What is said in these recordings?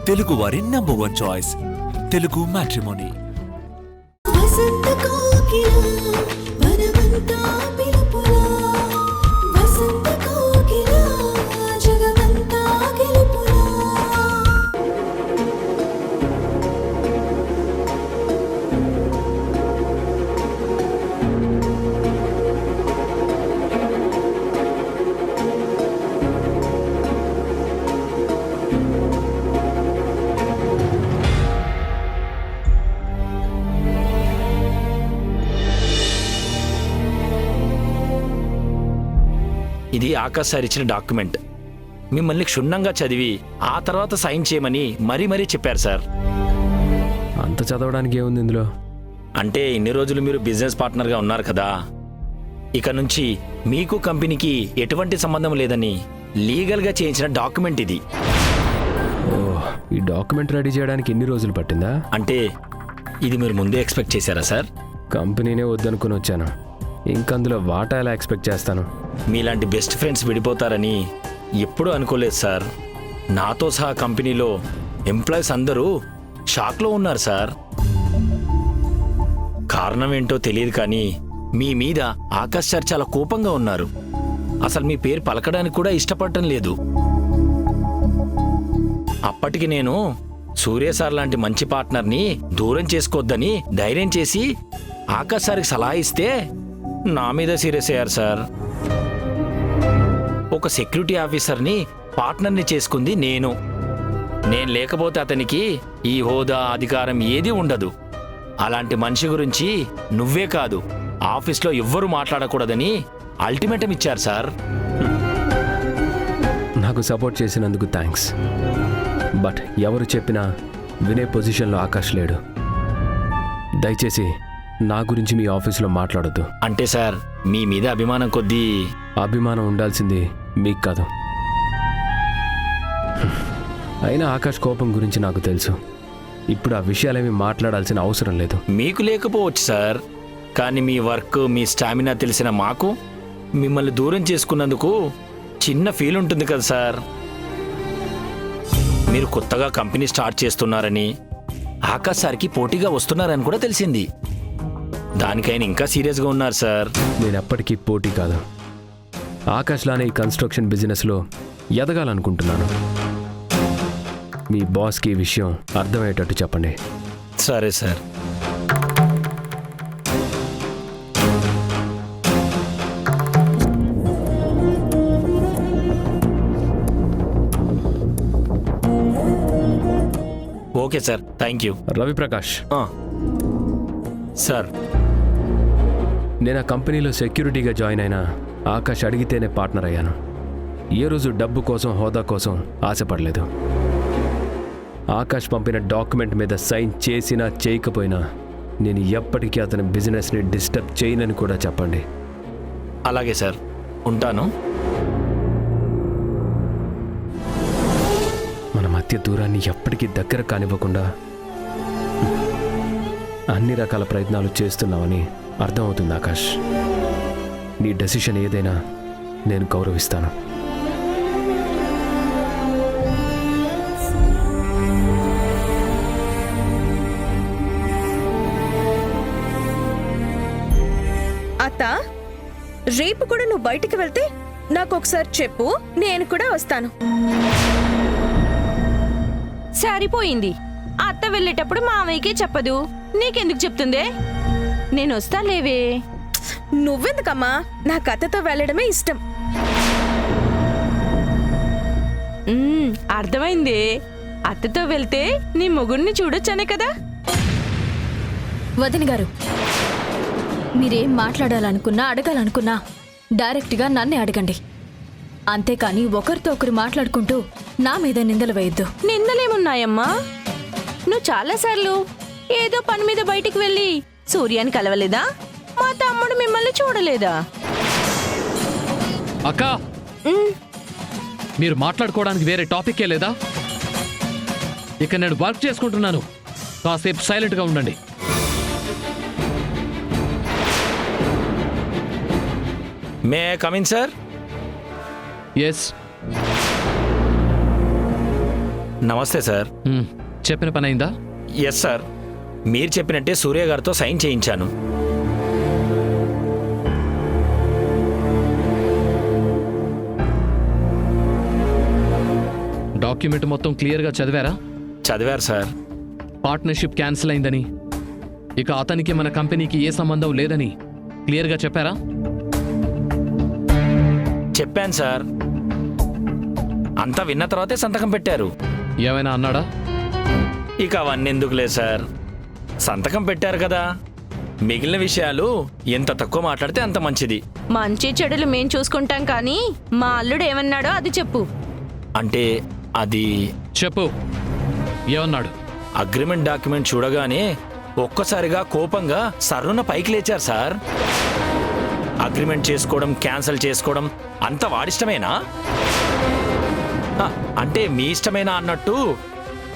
తెలుగు వారి number 1 choice Telugu matrimony. ఇది Akash sir ఇచ్చిన డాక్యుమెంట్. మిమ్మల్ని క్షుణ్ణంగా చదివి ఆ తర్వాత సైన్ చేయమని మరీ చెప్పారు సార్. అంత చదవడానికి ఏముంది ఇందులో? అంటే ఇన్ని రోజులు మీరు బిజినెస్ పార్ట్నర్గా ఉన్నారు కదా, ఇక నుంచి మీకు కంపెనీకి ఎటువంటి సంబంధం లేదని లీగల్గా చేయించిన డాక్యుమెంట్ ఇది. ఈ డాక్యుమెంట్ రెడీ చేయడానికి ఎన్ని రోజులు పట్టిందా? అంటే ఇది మీరు ముందే ఎక్స్పెక్ట్ చేశారా సార్? కంపెనీనే వద్దనుకుని వచ్చాను, ఇంకందులో వాటా ఎలా ఎక్స్పెక్ట్ చేస్తాను? మీలాంటి బెస్ట్ ఫ్రెండ్స్ విడిపోతారని ఎప్పుడూ అనుకోలేదు సార్. నాతో సహా కంపెనీలో ఎంప్లాయీస్ అందరూ షాక్లో ఉన్నారు సార్. కారణం ఏంటో తెలియదు కానీ మీ మీద ఆకాష్ సార్ చాలా కోపంగా ఉన్నారు. అసలు మీ పేరు పలకడానికి కూడా ఇష్టపడటం లేదు. అప్పటికి నేను సూర్య సార్ లాంటి మంచి పార్ట్నర్ని దూరం చేసుకోవద్దని ధైర్యం చేసి ఆకాష్ సార్కి సలహా ఇస్తే నా మీద సీరియస్ అయ్యారు సార్. ఒక సెక్యూరిటీ ఆఫీసర్ని పార్ట్నర్ని చేసుకుంది నేను లేకపోతే అతనికి ఈ హోదా అధికారం ఏదీ ఉండదు. అలాంటి మనిషి గురించి నువ్వే కాదు ఆఫీస్లో ఎవ్వరూ మాట్లాడకూడదని అల్టిమేటం ఇచ్చారు సార్. నాకు సపోర్ట్ చేసినందుకు థ్యాంక్స్. బట్ ఎవరు చెప్పినా వినే పొజిషన్లో ఆకాష్ లేడు. దయచేసి నా గురించి మీ ఆఫీసులో మాట్లాడొద్దు. అంటే సార్ మీ మీద అభిమానం కొద్దీ. అభిమానం ఉండాల్సింది మీకు కాదు. అయినా ఆకాష్ కోపం గురించి నాకు తెలుసు. ఇప్పుడు ఆ విషయాలేమీ మాట్లాడాల్సిన అవసరం లేదు. మీకు లేకపోవచ్చు సార్, కానీ మీ వర్క్ మీ స్టామినా తెలిసిన మాకు మిమ్మల్ని దూరం చేసుకున్నందుకు చిన్న ఫీల్ ఉంటుంది కదా సార్. మీరు కొత్తగా కంపెనీ స్టార్ట్ చేస్తున్నారని ఆకాష్ సార్కి పోటీగా వస్తున్నారని కూడా తెలిసింది. దానికైనా ఇంకా సీరియస్గా ఉన్నారు సార్. నేను ఎప్పటికీ పోటీ కాదు. ఆకాష్లానే ఈ కన్స్ట్రక్షన్ బిజినెస్లో ఎదగాలనుకుంటున్నాను. మీ బాస్కి ఈ విషయం అర్థమయ్యేటట్టు చెప్పండి. సరే sir. Okay sir, thank you. Ravi Prakash sir, నేను ఆ కంపెనీలో సెక్యూరిటీగా జాయిన్ అయినా ఆకాష్ అడిగితేనే పార్ట్నర్ అయ్యాను. ఏ రోజు డబ్బు కోసం హోదా కోసం ఆశపడలేదు. ఆకాష్ పంపిన డాక్యుమెంట్ మీద సైన్ చేసినా చేయకపోయినా నేను ఎప్పటికీ అతని బిజినెస్ని డిస్టర్బ్ చేయనని కూడా చెప్పండి. అలాగే సార్, ఉంటాను. మన మధ్య దూరాన్ని ఎప్పటికీ దగ్గర కానివ్వకుండా అన్ని రకాల ప్రయత్నాలు చేస్తున్నామని అర్థమవుతుంది ఆకాష్. నీ డెసిషన్ ఏదైనా నేను గౌరవిస్తాను. అత్త, రేపు కూడా నువ్వు బయటికి వెళ్తే నాకు ఒకసారి చెప్పు, నేను కూడా వస్తాను. సరిపోయింది. అత్త వెళ్ళేటప్పుడు మామయ్యకే చెప్పదు, నీకెందుకు చెప్తుందే? నేను వస్తా లేవే. నువ్వెందుకమ్మా? నాకు అత్తతో వెళ్ళడమే ఇష్టం. అర్థమైంది. అత్తతో వెళ్తే నీ మొగుడిని చూడొచ్చనే కదా. వదిన గారు, మీరేం మాట్లాడాలనుకున్నా అడగాలనుకున్నా డైరెక్ట్గా నన్నే అడగండి. అంతేకాని ఒకరితో ఒకరు మాట్లాడుకుంటూ నా మీద నిందలు వేయద్దు. నిందలేమున్నాయమ్మా? నువ్వు చాలాసార్లు ఏదో పని మీద బయటికి వెళ్ళి సూర్యాన్ని కలవలేదా? మా తమ్ముడు మిమ్మల్ని చూడలేదా? అక్క, మీరు మాట్లాడుకోవడానికి వేరే టాపిక్కే లేదా? ఇక నేను వర్క్ చేసుకుంటున్నాను, కాసేపు సైలెంట్గా ఉండండి. May come in sir? Yes. నమస్తే సార్. చెప్పిన పని అయిందా? ఎస్ సార్, మీరు చెప్పినట్టే సూర్య గారితో సైన్ చేయించాను. డాక్యుమెంట్ మొత్తం క్లియర్గా చదివారా? చదివారు సార్. పార్ట్నర్షిప్ క్యాన్సిల్ అయిందని, ఇక అతనికి మన కంపెనీకి ఏ సంబంధం లేదని క్లియర్గా చెప్పారా? చెప్పాను సార్. అంతా విన్న తర్వాతే సంతకం పెట్టారు. ఏమైనా అన్నాడా? ఇక అవన్నీ ఎందుకులే సార్, సంతకం పెట్టారు కదా, మిగిలిన విషయాలు ఎంత తక్కువ మాట్లాడితే అంత మంచిది. మంచి చెడులు మేం చూసుకుంటాం కానీ మా అల్లుడు ఏమన్నాడో అది చెప్పు. అంటే అది చెప్పు, ఏమన్నాడు? అగ్రిమెంట్ డాక్యుమెంట్ చూడగానే ఒక్కసారిగా కోపంగా సర్రున పైకి లేచారు సార్. అగ్రిమెంట్ చేసుకోవడం క్యాన్సిల్ చేసుకోవడం అంత వాడిష్టమేనా? అంటే మీ ఇష్టమేనా అన్నట్టు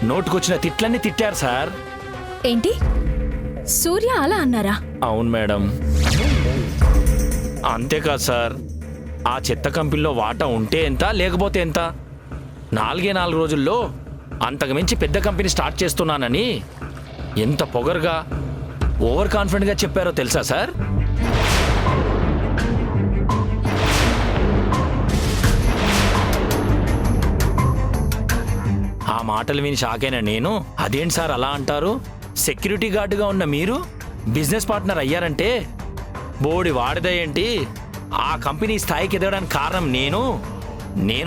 నోటుకొచ్చిన తిట్లన్నీ తిట్టారు సార్. ఏంటి సూర్య అలా అన్నారా? అవును మేడం. అంతేకాదు సార్, ఆ చెత్త కంపెనీలో వాటా ఉంటే ఎంత లేకపోతే ఎంత, 4 రోజుల్లో అంతకుమించి పెద్ద కంపెనీ స్టార్ట్ చేస్తున్నానని ఎంత పొగరుగా ఓవర్ కాన్ఫిడెంట్గా చెప్పారో తెలుసా సార్? ఆ మాటలు విని షాక్ అయిన నేను, అదేంటి సార్ అలా అంటారు, సెక్యూరిటీ గార్డుగా ఉన్న మీరు బిజినెస్ పార్ట్నర్ అయ్యారంటే బోడి వాడిదే ఏంటి, ఆ కంపెనీ స్థాయికి ఎదగడానికి కారణం నేను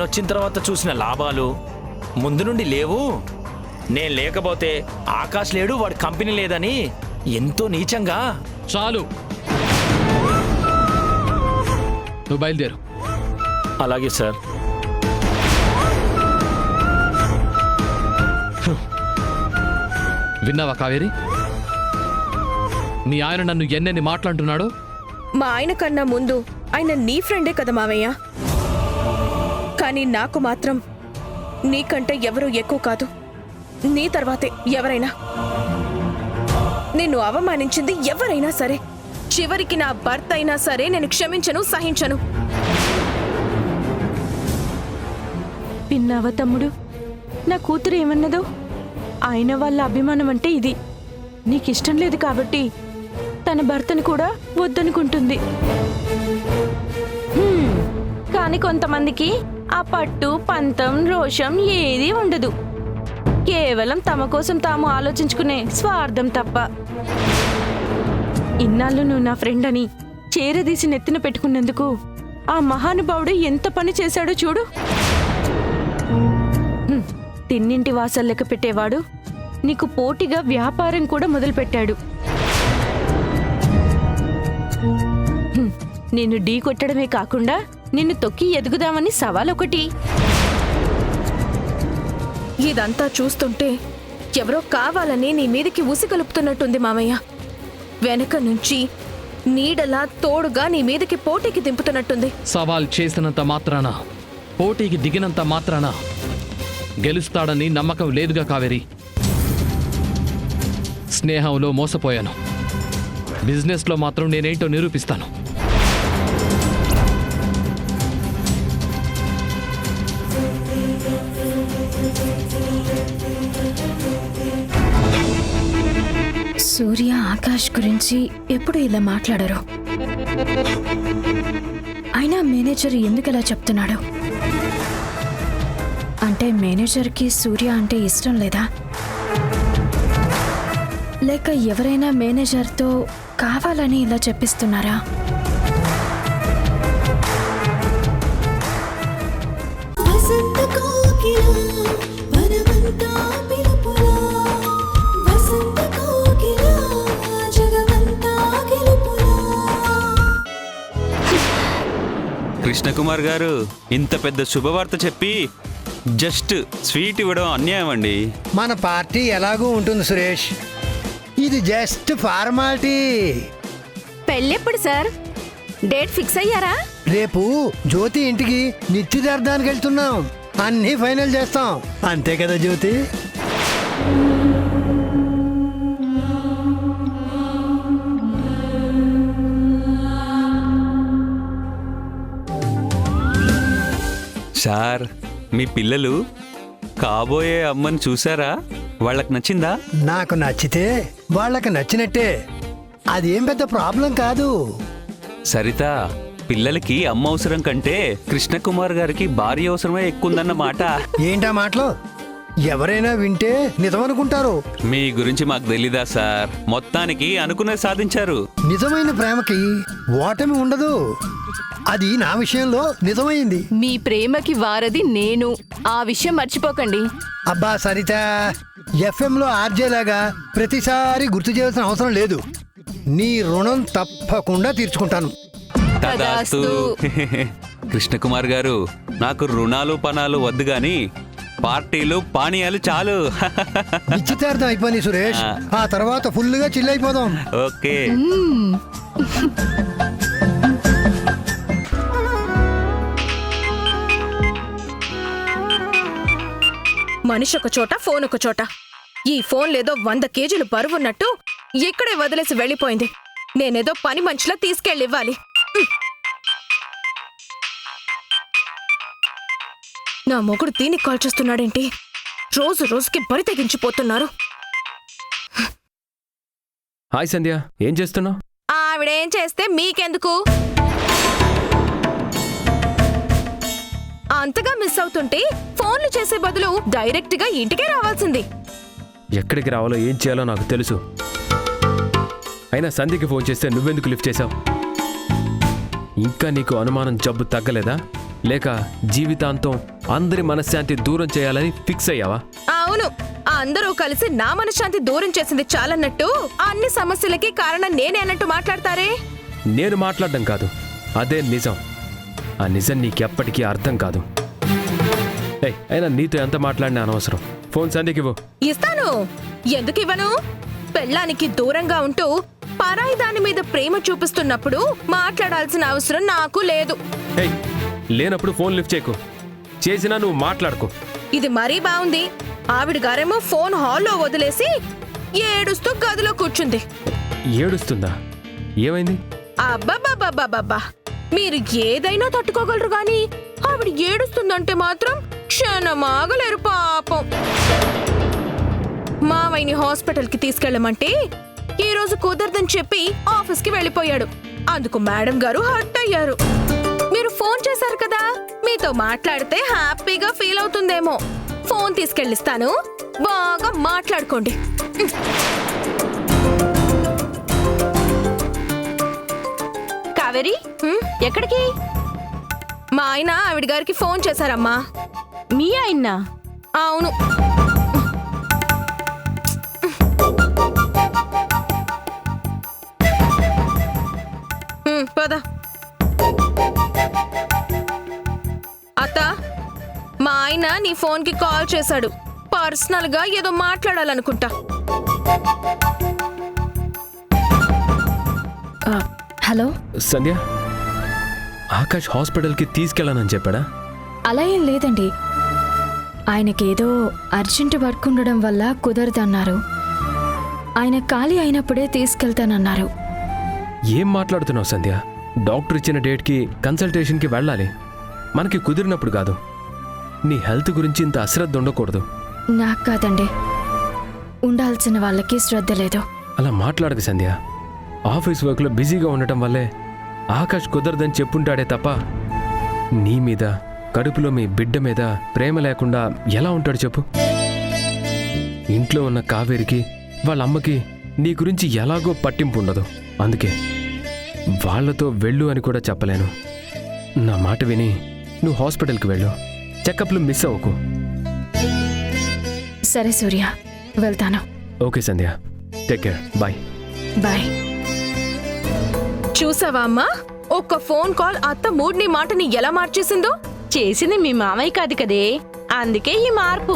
వచ్చిన తర్వాత చూసిన లాభాలు ముందు నుండి లేవు, నేను లేకపోతే ఆకాష్ లేడు వాడి కంపెనీ లేదని ఎంతో నీచంగా. చాలు, నువ్వు బయలుదేరు. అలాగే సార్. విన్నావా కావేరి? మీ ఆయన నన్ను ఎన్నెన్ని మాట్లాడుతున్నాడో. మా ఆయన కన్నా ముందు ఆయన నీ ఫ్రెండే కదా మావయ్య, కానీ నాకు మాత్రం నీకంటే ఎవరూ ఎక్కువ కాదు. నీ తర్వాతే ఎవరైనా. నిన్ను అవమానించింది ఎవరైనా సరే, చివరికి నా భర్త అయినా సరే నేను క్షమించను, సహించను. విన్నావా తమ్ముడు, నా కూతురు ఏమన్నదో? ఆయన వాళ్ళ అభిమానం అంటే ఇది. నీకిష్టం లేదు కాబట్టి తన భర్తను కూడా వద్దనుకుంటుంది. కానీ కొంతమందికి ఆ పట్టు పంతం రోషం ఏదీ ఉండదు. కేవలం తమ కోసం తాము ఆలోచించుకునే స్వార్థం తప్ప. ఇన్నాళ్ళు నువ్వు నా ఫ్రెండ్ అని చేరదీసి నెత్తిన పెట్టుకున్నందుకు ఆ మహానుభావుడు ఎంత పని చేశాడో చూడు. తిన్నింటి వాసాలు లెక్క పెట్టేవాడు నీకు పోటీగా వ్యాపారం కూడా మొదలుపెట్టాడు. నిన్ను ఢీ కొట్టడమే కాకుండా నిన్ను తొక్కి ఎదుగుదామని సవాల్ ఒకటి. ఇదంతా చూస్తుంటే ఎవరో కావాలని నీ మీదకి ఉసిగలుపుతున్నట్టుంది మామయ్య. వెనక నుంచి నీడలా తోడుగా నీ మీదకి పోటీకి దింపుతున్నట్టుంది. సవాల్ చేసినంత మాత్రాన, పోటీకి దిగినంత మాత్రాన గెలుస్తాడని నమ్మకం లేదుగా కావేరి. స్నేహంలో మోసపోయాను, బిజినెస్లో మాత్రం నేనేంటో నిరూపిస్తాను. సూర్య ఆకాష్ గురించి ఎప్పుడు ఇలా మాట్లాడరు. అయినా మేనేజర్ ఎందుకు ఇలా చెప్తున్నాడు? అంటే మేనేజర్కి సూర్య అంటే ఇష్టం లేదా? లేక ఎవరైనా మేనేజర్తో కావాలని ఇలా చెప్పిస్తున్నారా? కృష్ణకుమార్ గారు, ఇంత పెద్ద శుభవార్త చెప్పి జస్ట్ స్వీట్ ఇవ్వడం అన్యాయం అండి. మన పార్టీ ఎలాగూ ఉంటుంది సురేష్, ఇది జస్ట్ ఫార్మాలిటీ. పెళ్ళెప్పుడు సార్? డేట్ ఫిక్స్ అయ్యారా? రేపు జ్యోతి ఇంటికి నిశ్చితార్థానికి వెళ్తున్నాం, అన్నీ ఫైనల్ చేస్తాం. అంతే కదా జ్యోతి? సార్, మీ పిల్లలు కాబోయే అమ్మని చూసారా? వాళ్ళకి నచ్చిందా? నాకు నచ్చితే వాళ్ళకి నచ్చినట్టే. అదేం పెద్ద ప్రాబ్లం కాదు. సరిత, పిల్లలకి అమ్మ అవసరం కంటే కృష్ణకుమార్ గారికి భార్య అవసరమే ఎక్కువందన్న మాట. ఏంటా మాటలు? ఎవరైనా వింటే నిజమనుకుంటారు. మీ గురించి మాకు తెలీదా సార్? మొత్తానికి అనుకునే సాధించారు. నిజమైన ప్రేమకి ఓటమి ఉండదు. అది నా విషయంలో నిజమైంది. మీ ప్రేమకి వారది నేను, ఆ విషయం మర్చిపోకండి. అబ్బా సరిత, ఎఫ్ఎంలో ఆర్జేలాగా ప్రతిసారి గుర్తు చేయాల్సిన అవసరం లేదు. నీ రుణం తప్పకుండా తీర్చుకుంటాను. తదాస్తు. కృష్ణకుమార్ గారు, నాకు రుణాలు పణాలు వద్దు గాని పార్టీలు పానీయాలు చాలు. నిశ్చితార్థం అయిపోయింది సురేష్. ఆ తర్వాత ఫుల్గా చిల్లైపోదాం. ఓకే. మనిషి ఒక చోట, ఫోన్ ఒక చోట. ఈ ఫోన్ లేదో 100 కేజీలు బరువున్నట్టు ఇక్కడే వదిలేసి వెళ్ళిపోయింది. నేనేదో పని మనిషిలా తీసుకెళ్ళివ్వాలి. నా మొగుడు దీనికి కాల్ చేస్తున్నాడేంటి? రోజు రోజుకి బరి తెగించిపోతున్నారు. హాయ్ సంధ్య, ఏం చేస్తున్నావు? ఆవిడేం చేస్తే మీకెందుకు? అంతగా మిస్ అవుతుంటే ఫోన్లు చేసే బదులు డైరెక్ట్ గా ఇంటికే రావాల్సింది. ఎక్కడికి రావాలో ఏం చేయాలో నాకు తెలుసు. అయినా సంధ్యకి ఫోన్ చేస్తే నువ్వెందుకు లిఫ్ట్ చేశావు? ఇంకా నీకు అనుమానం జబ్బు తగ్గలేదా? లేక జీవితాంతం అందరి మనశ్శాంతి దూరం చేయాలని ఫిక్స్ అయ్యావా? అవును, అందరూ కలిసి నా మనశ్శాంతి దూరం చేసింది చాలన్నట్టు అన్ని సమస్యలకి కారణం నేనే అన్నట్టు మాట్లాడతారే. నేను మాట్లాడడం కాదు, అదే నిజం. ఆ నిజం నీకెప్పటికీ అర్థం కాదు. అయినా నీతో ఎంత మాట్లాడినా అనవసరం. ఫోన్ సంధ్యకివ్వు. ఇస్తాను. ఎందుకు ఇవ్వను? పెళ్ళానికి దూరంగా ఉంటూ పరాయి దాని మీద ప్రేమ చూపిస్తున్నప్పుడు మాట్లాడాల్సిన అవసరం నాకు లేదు. లేనప్పుడు ఫోన్ లిఫ్ట్ చేయకు. చేసినా నువ్వు మాట్లాడుకో. ఇది మరీ బాగుంది. ఆవిడ గారేమో ఫోన్ హాల్లో వదిలేసి ఏడుస్తూ గదిలో కూర్చుంది. ఏడుస్తుందా? ఏమైంది? అబ్బబ్బబ్బబ్బబ్బా, మీరు ఏదైనా తట్టుకోగలరు గాని ఆవిడ ఏడుస్తుందంటే మాత్రం క్షణమాగలేరు పాపం. మావయ్యని హాస్పిటల్కి తీసుకెళ్ళమంటే ఈ రోజు కుదరదని చెప్పి ఆఫీస్కి వెళ్ళిపోయాడు. అందుకు మేడం గారు హర్ట్ అయ్యారు. మీరు ఫోన్ చేశారు కదా, మీతో మాట్లాడితే హ్యాపీగా ఫీల్ అవుతుందేమో. ఫోన్ తీసుకెళ్ళిస్తాను, బాగా మాట్లాడుకోండి. కావేరి, ఎక్కడికి? మా ఆయన ఆవిడ గారికి ఫోన్ చేశారమ్మా. మీ ఆయన? అవును. పద. అత్త, మా ఆయన నీ ఫోన్కి కాల్ చేశాడు. పర్సనల్ గా ఏదో మాట్లాడాలనుకుంటా. హలో సంధ్య, ఆకాష్ హాస్పిటల్కి తీసుకెళ్ళానని చెప్పాడా? అలా ఏం లేదండి. ఆయనకేదో అర్జెంట్ వర్క్ ఉండడం వల్ల కుదరదన్నారు. ఆయన ఖాళీ అయినప్పుడే తీసుకెళ్తానన్నారు. ఏం మాట్లాడుతున్నావు సంధ్య? డాక్టర్ ఇచ్చిన డేట్కి కన్సల్టేషన్కి వెళ్ళాలి. మనకి కుదిరినప్పుడు కాదు. నీ హెల్త్ గురించి ఇంత అశ్రద్ధ ఉండకూడదు. నాకు కాదండి, ఉండాల్సిన వాళ్ళకి శ్రద్ధ లేదు. అలా మాట్లాడక సంధ్య. ఆఫీస్ వర్క్లో బిజీగా ఉండటం వల్లే ఆకాష్ కుదరదని చెప్పుంటాడే తప్ప నీ మీద, కడుపులో మీ బిడ్డ మీద ప్రేమ లేకుండా ఎలా ఉంటాడు చెప్పు? ఇంట్లో ఉన్న కావేరికి, వాళ్ళ అమ్మకి నీ గురించి ఎలాగో పట్టింపు ఉండదు. అందుకే వాళ్లతో వెళ్ళు అని కూడా చెప్పలేను. నా మాట విని నువ్వు హాస్పిటల్కి వెళ్ళు. చెకప్లు మిస్ అవ్వకు. సరే సూర్య, వెళ్తాను. ఓకే సంధ్య, టేక్ కేర్. బాయ్. బాయ్. చూసావా అమ్మా, ఒక్క ఫోన్ కాల్ అత్త మూడ్ని మాటని ఎలా మార్చేసిందో? చేసింది మీ మామయ్య కాదు కదే, అందుకే ఈ మార్పు.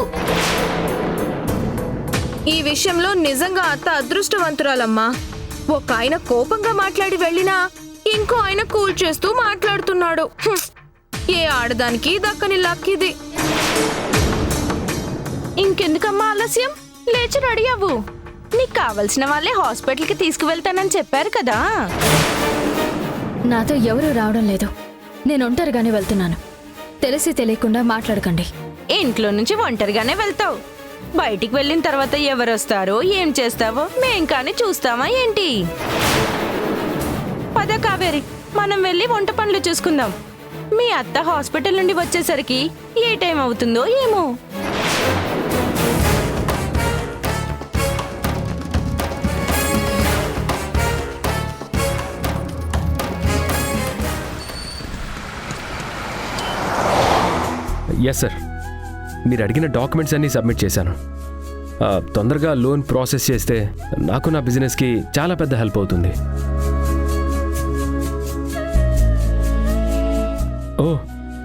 ఈ విషయంలో నిజంగా అత్త అదృష్టవంతురాలమ్మా. ఒక ఆయన కోపంగా మాట్లాడి వెళ్ళినా ఇంకో ఆయన కూల్ చేస్తూ మాట్లాడుతున్నాడు. ఏ ఆడదానికి దక్కని లక్కిది. ఇంకెందుకమ్మా ఆలస్యం? లేచి రెడీ అవ్వు. నీకు కావలసిన వాళ్ళే హాస్పిటల్కి తీసుకువెళ్తానని చెప్పారు కదా. నాతో ఎవరూ రావడం లేదు. నేను ఒంటరిగానే వెళ్తున్నాను. తెలిసి తెలియకుండా మాట్లాడకండి. ఇంట్లో నుంచి ఒంటరిగానే వెళ్తావు. బయటికి వెళ్ళిన తర్వాత ఎవరొస్తారో ఏం చేస్తావో మేం కానీ చూస్తామా ఏంటి? పద కావేరి, మనం వెళ్ళి వంట పనులు చూసుకుందాం. మీ అత్త హాస్పిటల్ నుండి వచ్చేసరికి ఏ టైం అవుతుందో ఏమో. ఎస్ సార్, మీరు అడిగిన డాక్యుమెంట్స్ అన్నీ సబ్మిట్ చేశాను. తొందరగా లోన్ ప్రాసెస్ చేస్తే నాకు నా బిజినెస్కి చాలా పెద్ద హెల్ప్ అవుతుంది. ఓ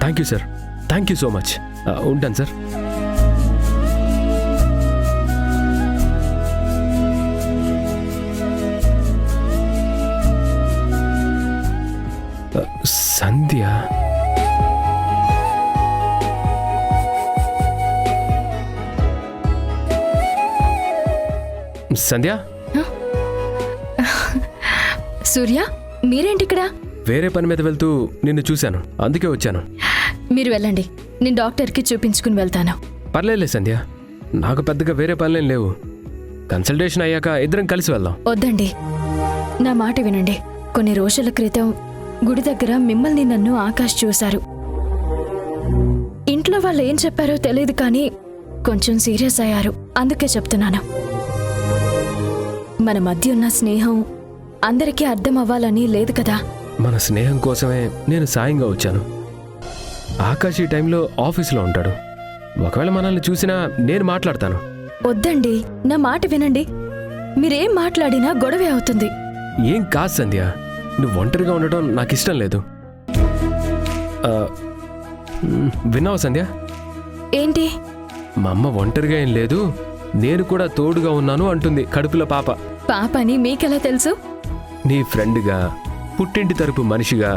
thank you sir, thank you so much. ఉంటాను సార్. సంధ్య, సంధ్య, సూర్య, మీరేంటిక్కడ? వేరే పని మీద వెళ్తూ నిన్ను చూశాను, అందుకే వచ్చాను. మీరు వెళ్ళండి, నేను డాక్టర్కి చూపించుకుని వెళ్తాను. పర్లేదులే సంధ్య, నాకు పెద్దగా వేరే పనులేం లేవు. కన్సల్టేషన్ అయ్యాక ఇద్దరం కలిసి వెళ్దాం. వద్దండి, నా మాట వినండి. కొన్ని రోజుల క్రితం గుడి దగ్గర మిమ్మల్ని నన్ను ఆకాష్ చూశారు. ఇంట్లో వాళ్ళు ఏం చెప్పారో తెలియదు కానీ కొంచెం సీరియస్ అయ్యారు. అందుకే చెప్తున్నాను. మన మధ్య ఉన్న స్నేహం అందరికీ అర్థం అవ్వాలని లేదు కదా. మన స్నేహం కోసమే నేను సాయంగా వచ్చాను. ఆకాష్ ఈ టైంలో ఆఫీస్లో ఉంటాడు. ఒకవేళ మనల్ని చూసినా నేను మాట్లాడతాను. వద్దండి, నా మాట వినండి. మీరేం మాట్లాడినా గొడవే అవుతుంది. ఏం కాదు సంధ్య, నువ్వు ఒంటరిగా ఉండటం నాకు ఇష్టం లేదు. విన్నావా సంధ్య? ఏంటి? మా అమ్మ ఒంటరిగా ఏం లేదు, నేను కూడా తోడుగా ఉన్నాను అంటుంది. కడుపులో పాప. పాపని మీకెలా తెలుసు? నీ ఫ్రెండ్గా, పుట్టింటి తరపు మనిషిగా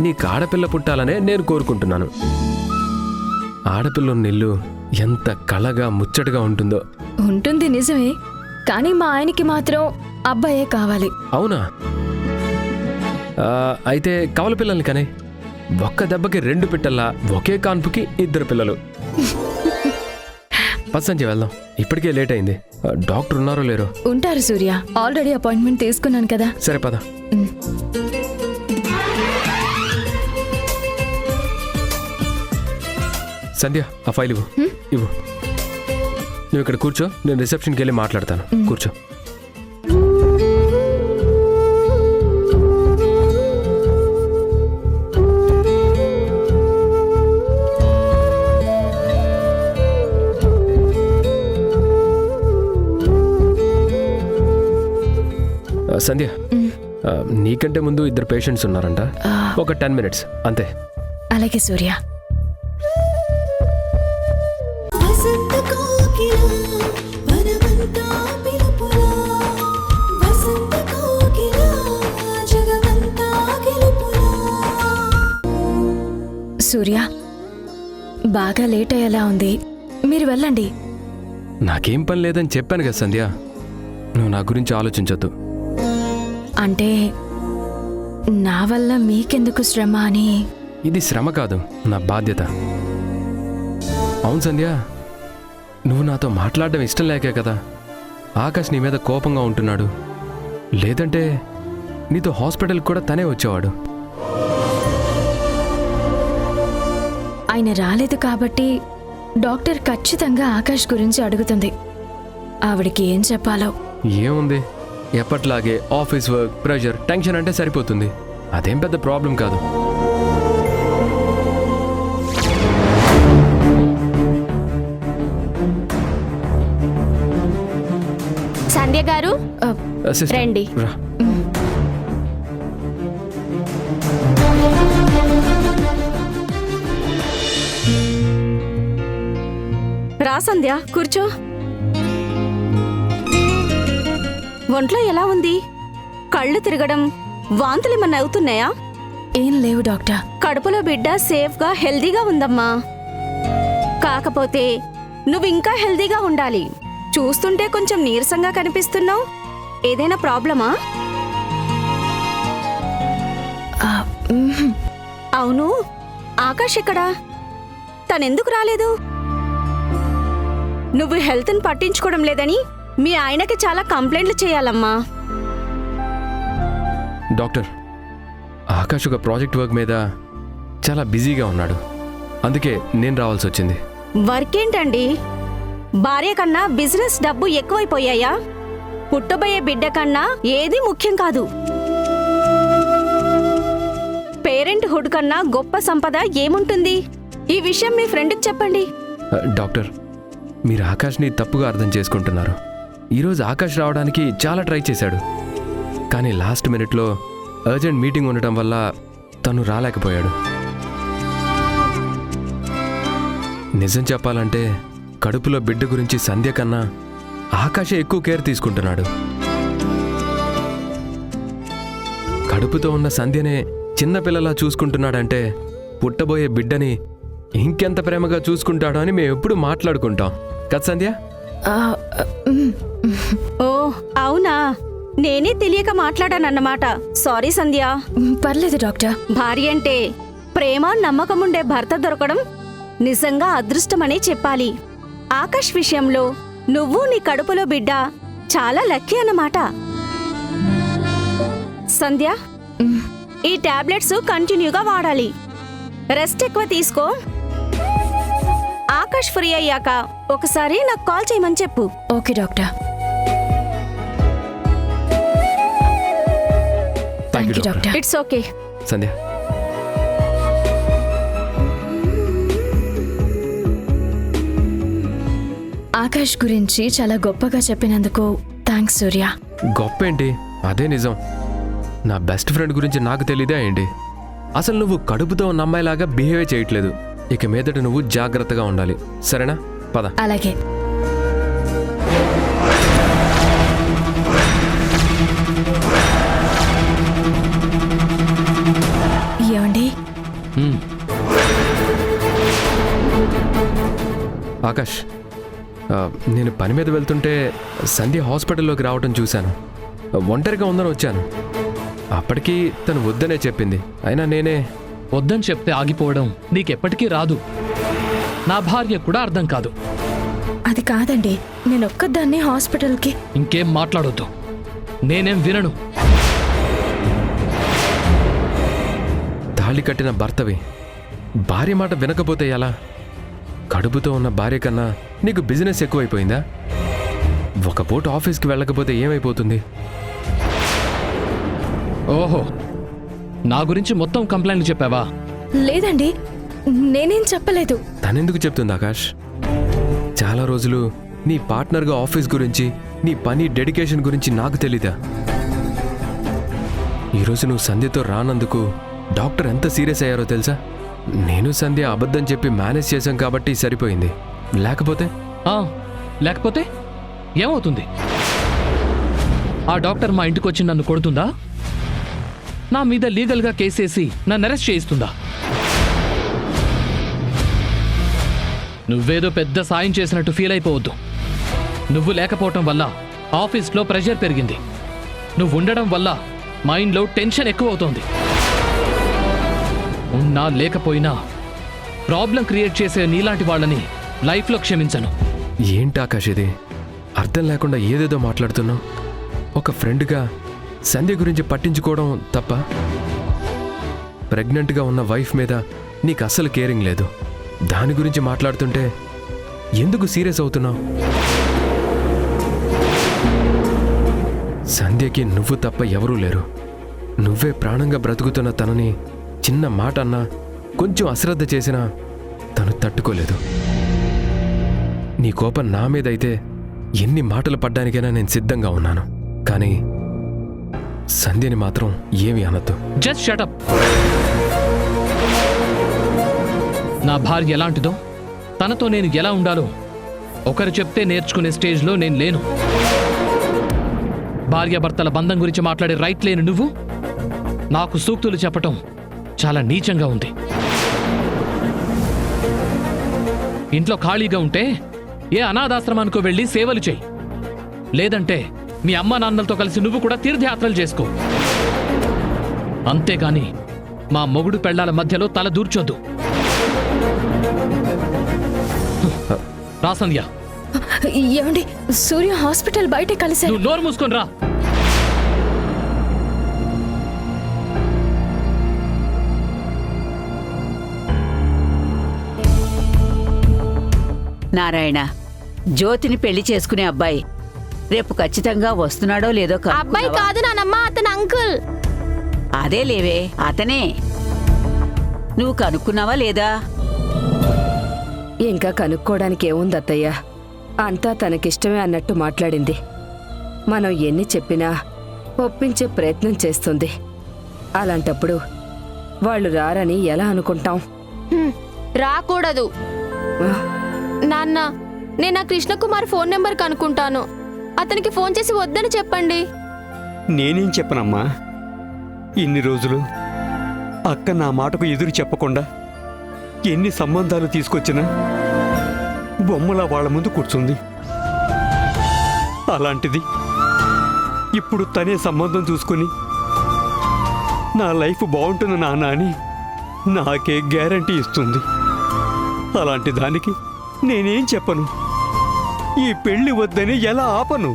నీకు ఆడపిల్ల పుట్టాలనే నేను కోరుకుంటున్నాను. ఆడపిల్ల ఉన్న ఇల్లు ఎంత కళగా ముచ్చటగా ఉంటుందో. ఉంటుంది, నిజమే. కానీ మా ఆయనకి మాత్రం అబ్బాయే కావాలి. అవునా? అయితే కవల పిల్లల్ని కనే. ఒక్క దెబ్బకి 2 పిట్టల్లా, ఒకే కాన్పుకి 2 పిల్లలు. పద సంజయ్ వెళ్దాం, ఇప్పటికే లేట్ అయింది. డాక్టర్ ఉన్నారో లేరో? ఉంటారు సూర్య, ఆల్రెడీ అపాయింట్మెంట్ తీసుకున్నాను కదా. సరే పద. సంధ్య, ఆ ఫైల్ ఇవ్వు. ఇవ్వు. నువ్వు ఇక్కడ కూర్చో, నేను రిసెప్షన్కి వెళ్ళి మాట్లాడతాను. కూర్చో. సంధ్య, నీకంటే ముందు 2 పేషెంట్స్ ఉన్నారంట. ఒక 10 మినిట్స్ అంతే. అలాగే సూర్య. సూర్య, బాగా లేట్ అయ్యేలా ఉంది, మీరు వెళ్ళండి. నాకేం పని లేదని చెప్పాను కదా సంధ్య, నువ్వు నా గురించి ఆలోచించొద్దు. అంటే నా వల్ల మీకెందుకు శ్రమ అని. ఇది శ్రమ కాదు, నా బాధ్యత. అవును సంధ్య, నువ్వు నాతో మాట్లాడడం ఇష్టం లేకే కదా ఆకాష్ నీ మీద కోపంగా ఉంటున్నాడు. లేదంటే నీతో హాస్పిటల్కి కూడా తనే వచ్చేవాడు. ఆయన రాలేదు కాబట్టి డాక్టర్ ఖచ్చితంగా ఆకాష్ గురించి అడుగుతుంది. ఆవిడికి ఏం చెప్పాలో. ఏముంది, ఎప్పట్లాగే ఆఫీస్ వర్క్, ప్రెషర్, టెన్షన్ అంటే సరిపోతుంది. అదేం పెద్ద ప్రాబ్లం కాదు. సంధ్య గారు సిస్టర్, రండి. రా. రా సంధ్య, కూర్చో. ఒంట్లో ఎలా ఉంది? కళ్ళు తిరగడం, వాంతులేమన్నా అవుతున్నాయా? ఏం లేవు డాక్టర్. కడుపులో బిడ్డ సేఫ్గా హెల్దీగా ఉందమ్మా. కాకపోతే నువ్వు ఇంకా హెల్దీగా ఉండాలి. చూస్తుంటే కొంచెం నీరసంగా కనిపిస్తున్నావు. ఏదైనా ప్రాబ్లమా? మ్మ్. అవును, ఆకాష్ ఎక్కడా? తనెందుకు రాలేదు? నువ్వు హెల్త్ని పట్టించుకోవడం లేదని మీ ఆయనకి చాలా కంప్లైంట్లు చేయాలమ్మా. డాక్టర్, ఆకాష్ ఒక ప్రాజెక్ట్ వర్క్ మీద చాలా బిజీగా ఉన్నాడు. అందుకే నేను రావాల్సి వచ్చింది. వర్క్ ఏంటండి? భార్య కన్నా బిజినెస్ డబ్బు ఎక్కువైపోయాయా? పుట్టబోయే బిడ్డ కన్నా ఏది ముఖ్యం కాదు. పేరెంట్ హుడ్ కన్నా గొప్ప సంపద ఏముంటుంది? ఈ విషయం మీ ఫ్రెండ్కి చెప్పండి. డాక్టర్, మీరు ఆకాష్ని తప్పుగా అర్థం చేసుకుంటున్నారు. ఈరోజు ఆకాష్ రావడానికి చాలా ట్రై చేశాడు, కానీ లాస్ట్ మినిట్లో అర్జెంట్ మీటింగ్ ఉండటం వల్ల తను రాలేకపోయాడు. నిజం చెప్పాలంటే కడుపులో బిడ్డ గురించి సంధ్య కన్నా ఆకాశే ఎక్కువ కేర్ తీసుకుంటున్నాడు. కడుపుతో ఉన్న సంధ్యనే చిన్నపిల్లలా చూసుకుంటున్నాడంటే పుట్టబోయే బిడ్డని ఇంకెంత ప్రేమగా చూసుకుంటాడో అని మేము ఎప్పుడు మాట్లాడుకుంటాం కదా సంధ్య? ఓ అవునా, నేనే తెలియక మాట్లాడానన్నమాట. సారీ సంధ్య. పర్లేదు డాక్టర్. భార్య అంటే ప్రేమ నమ్మకముండే భర్త దొరకడం నిజంగా అదృష్టమనే చెప్పాలి. ఆకాష్ విషయంలో నువ్వు నీ కడుపులో బిడ్డ చాలా లక్కీ అన్నమాట. సంధ్య, ఈ టాబ్లెట్స్ కంటిన్యూగా వాడాలి. రెస్ట్ ఎక్కువ తీసుకో. ఆకాష్ ఫ్రీ అయ్యాక ఒకసారి నాకు కాల్ చేయమని చెప్పు. Okay doctor. Thank you doctor. It's okay. Sandhya, Akash గురించి చాలా గొప్పగా చెప్పినందుకు థ్యాంక్స్ సూర్య. గొప్ప ఏంటి? అదే నిజం. నా బెస్ట్ ఫ్రెండ్ గురించి నాకు తెలీదా ఏంటి? అసలు నువ్వు కడుపుతో ఉన్న అమ్మాయిలాగా బిహేవ్ చేయట్లేదు. ఇక మీదట నువ్వు జాగ్రత్తగా ఉండాలి, సరేనా? పద. అలాగే. ఏమండి? ఆకాష్, నేను పని మీద వెళ్తుంటే సంధ్య హాస్పిటల్లోకి రావటం చూశాను. ఒంటరిగా ఉందని వచ్చాను. అప్పటికీ తను వద్దనే చెప్పింది. అయినా నేనే వద్దని చెప్తే ఆగిపోవడం నీకెప్పటికీ రాదు. నా భార్య కూడా అర్థం కాదు. అది కాదండి, నేను ఒక్కదాన్ని హాస్పిటల్కి. ఇంకేం మాట్లాడొద్దు, నేనేం వినను. తాళి కట్టిన భర్తవి భార్య మాట వినకపోతే ఎలా? కడుపుతో ఉన్న భార్య కన్నా నీకు బిజినెస్ ఎక్కువైపోయిందా? ఒక పూట ఆఫీస్కి వెళ్ళకపోతే ఏమైపోతుంది? ఓహో, నా గురించి మొత్తం కంప్లైంట్లు చెప్పావా? లేదండి, నేనేం చెప్పలేదు. తనెందుకు చెప్తుంది ఆకాష్? చాలా రోజులు నీ పార్ట్నర్గా ఆఫీస్ గురించి, నీ పని డెడికేషన్ గురించి నాకు తెలీదా? ఈరోజు నువ్వు సంధ్యతో రానందుకు డాక్టర్ ఎంత సీరియస్ అయ్యారో తెలుసా? నేను సంధ్య అబద్ధం చెప్పి మేనేజ్ చేశాం కాబట్టి సరిపోయింది. లేకపోతే ఏమవుతుంది? ఆ డాక్టర్ మా ఇంటికి వచ్చి నన్ను కొడుతుందా? నా మీద లీగల్గా కేసేసి నన్ను అరెస్ట్ చేయిస్తుందా? నువ్వేదో పెద్ద సాయం చేసినట్టు ఫీల్ అయిపోవద్దు. నువ్వు లేకపోవటం వల్ల ఆఫీస్లో ప్రెషర్ పెరిగింది. నువ్వు ఉండడం వల్ల మైండ్లో టెన్షన్ ఎక్కువ అవుతోంది. ఉన్నా లేకపోయినా ప్రాబ్లం క్రియేట్ చేసే నీలాంటి వాళ్ళని లైఫ్లో క్షమించను. ఏంటి ఆకాష్ ఇది? అర్థం లేకుండా ఏదేదో మాట్లాడుతున్నావు. ఒక ఫ్రెండ్గా సంధ్య గురించి పట్టించుకోవడం తప్ప? ప్రెగ్నెంట్గా ఉన్న వైఫ్ మీద నీకు అస్సలు కేరింగ్ లేదు. దాని గురించి మాట్లాడుతుంటే ఎందుకు సీరియస్ అవుతున్నావు? సంధ్యకి నువ్వు తప్ప ఎవరూ లేరు. నువ్వే ప్రాణంగా బ్రతుకుతున్న తనని చిన్న మాట అన్నా, కొంచెం అశ్రద్ధ చేసినా తను తట్టుకోలేదు. నీ కోపం నా మీదైతే ఎన్ని మాటలు పడ్డానికైనా నేను సిద్ధంగా ఉన్నాను. కానీ సంధ్యని మాత్రం ఏమీ అనొద్దు. Just shut up. నా భార్య ఎలాంటిదో, తనతో నేను ఎలా ఉండాలో ఒకరు చెప్తే నేర్చుకునే స్టేజ్లో నేను లేను. భార్యాభర్తల బంధం గురించి మాట్లాడే రైట్ లేని నువ్వు నాకు సూక్తులు చెప్పటం చాలా నీచంగా ఉంది. ఇంట్లో ఖాళీగా ఉంటే ఏ అనాథాశ్రమానికో వెళ్ళి సేవలు చేయి. లేదంటే మీ అమ్మ నాన్నలతో కలిసి నువ్వు కూడా తీర్థయాత్రలు చేసుకో. అంతేగాని మా మొగుడు పెళ్ళాల మధ్యలో తల దూర్చొద్దు. రా సంధ్య. ఏమండి సూర్య హాస్పిటల్ బయటే కలిశారు. నువ్వు నోరు మూసుకొని రా. నారాయణ, జ్యోతిని పెళ్లి చేసుకునే అబ్బాయి రేపు ఖచ్చితంగా వస్తున్నాడో లేదో అబ్బాయి కాదు నానమ్మ, అతను అంకుల్. అదే లేవే, అతనే. నువ్వు కనుక్కున్నావా లేదా? ఇంకా కనుక్కోవడానికి ఏముంది అత్తయ్య, అంతా తనకిష్టమే అన్నట్టు మాట్లాడింది. మనం ఎన్ని చెప్పినా ఒప్పించే ప్రయత్నం చేస్తుంది. అలాంటప్పుడు వాళ్ళు రారని ఎలా అనుకుంటాం? రాకూడదు నాన్న. నేను ఆ కృష్ణకుమార్ ఫోన్ నెంబర్ కనుక్కుంటాను. అతనికి ఫోన్ చేసి వద్దని చెప్పండి. నేనేం చెప్పనమ్మా, ఇన్ని రోజులు అక్క నా మాటకు ఎదురు చెప్పకుండా ఎన్ని సంబంధాలు తీసుకొచ్చినా బొమ్మలా వాళ్ళ ముందు కూర్చుంది. అలాంటిది ఇప్పుడు తనే సంబంధం చూసుకుని నా లైఫ్ బాగుంటుంది నాన్న అని నాకే గ్యారంటీ ఇస్తుంది. అలాంటి దానికి నేనేం చెప్పను? ఈ పెళ్లి వద్దని ఎలా ఆపను?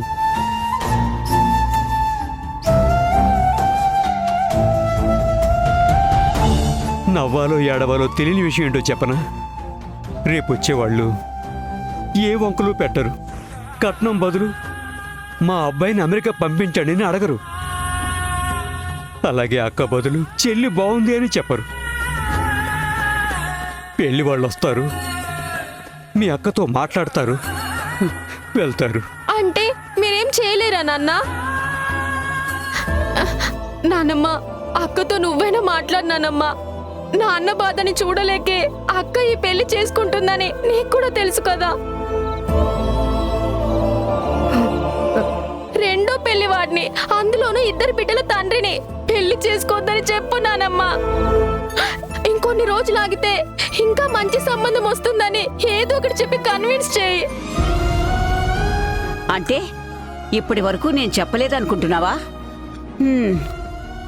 నవ్వాలో ఏడవాలో తెలియని విషయం ఏంటో చెప్పనా? రేపొచ్చేవాళ్ళు ఏ వంకలు పెట్టరు. కట్నం బదులు మా అబ్బాయిని అమెరికా పంపించండి అని అడగరు. అలాగే అక్క బదులు చెల్లి బాగుంది అని చెప్పరు. పెళ్లి వాళ్ళు వస్తారు, మీ అక్కతో మాట్లాడతారు, వెళ్తారు. అంటే మీరేం చేయలేరా నాన్న? నానమ్మ, అక్కతో నువ్వైనా మాట్లాడినానమ్మా. నా అన్న బాధని చూడలేకే అక్క ఈ పెళ్లి చేసుకుంటుందని నీకు కూడా తెలుసు కదా. రెండో పెళ్లి వాడిని, అందులోనూ 2 బిడ్డల తండ్రిని పెళ్లి చేసుకోవద్దని చెప్పు నానమ్మా. ఇంకొన్ని రోజులు ఆగితే ఇంకా మంచి సంబంధం వస్తుందని ఏదో ఒకటి చెప్పి కన్విన్స్ చేయి. అంటే ఇప్పటి వరకు నేను చెప్పలేదనుకుంటున్నావా?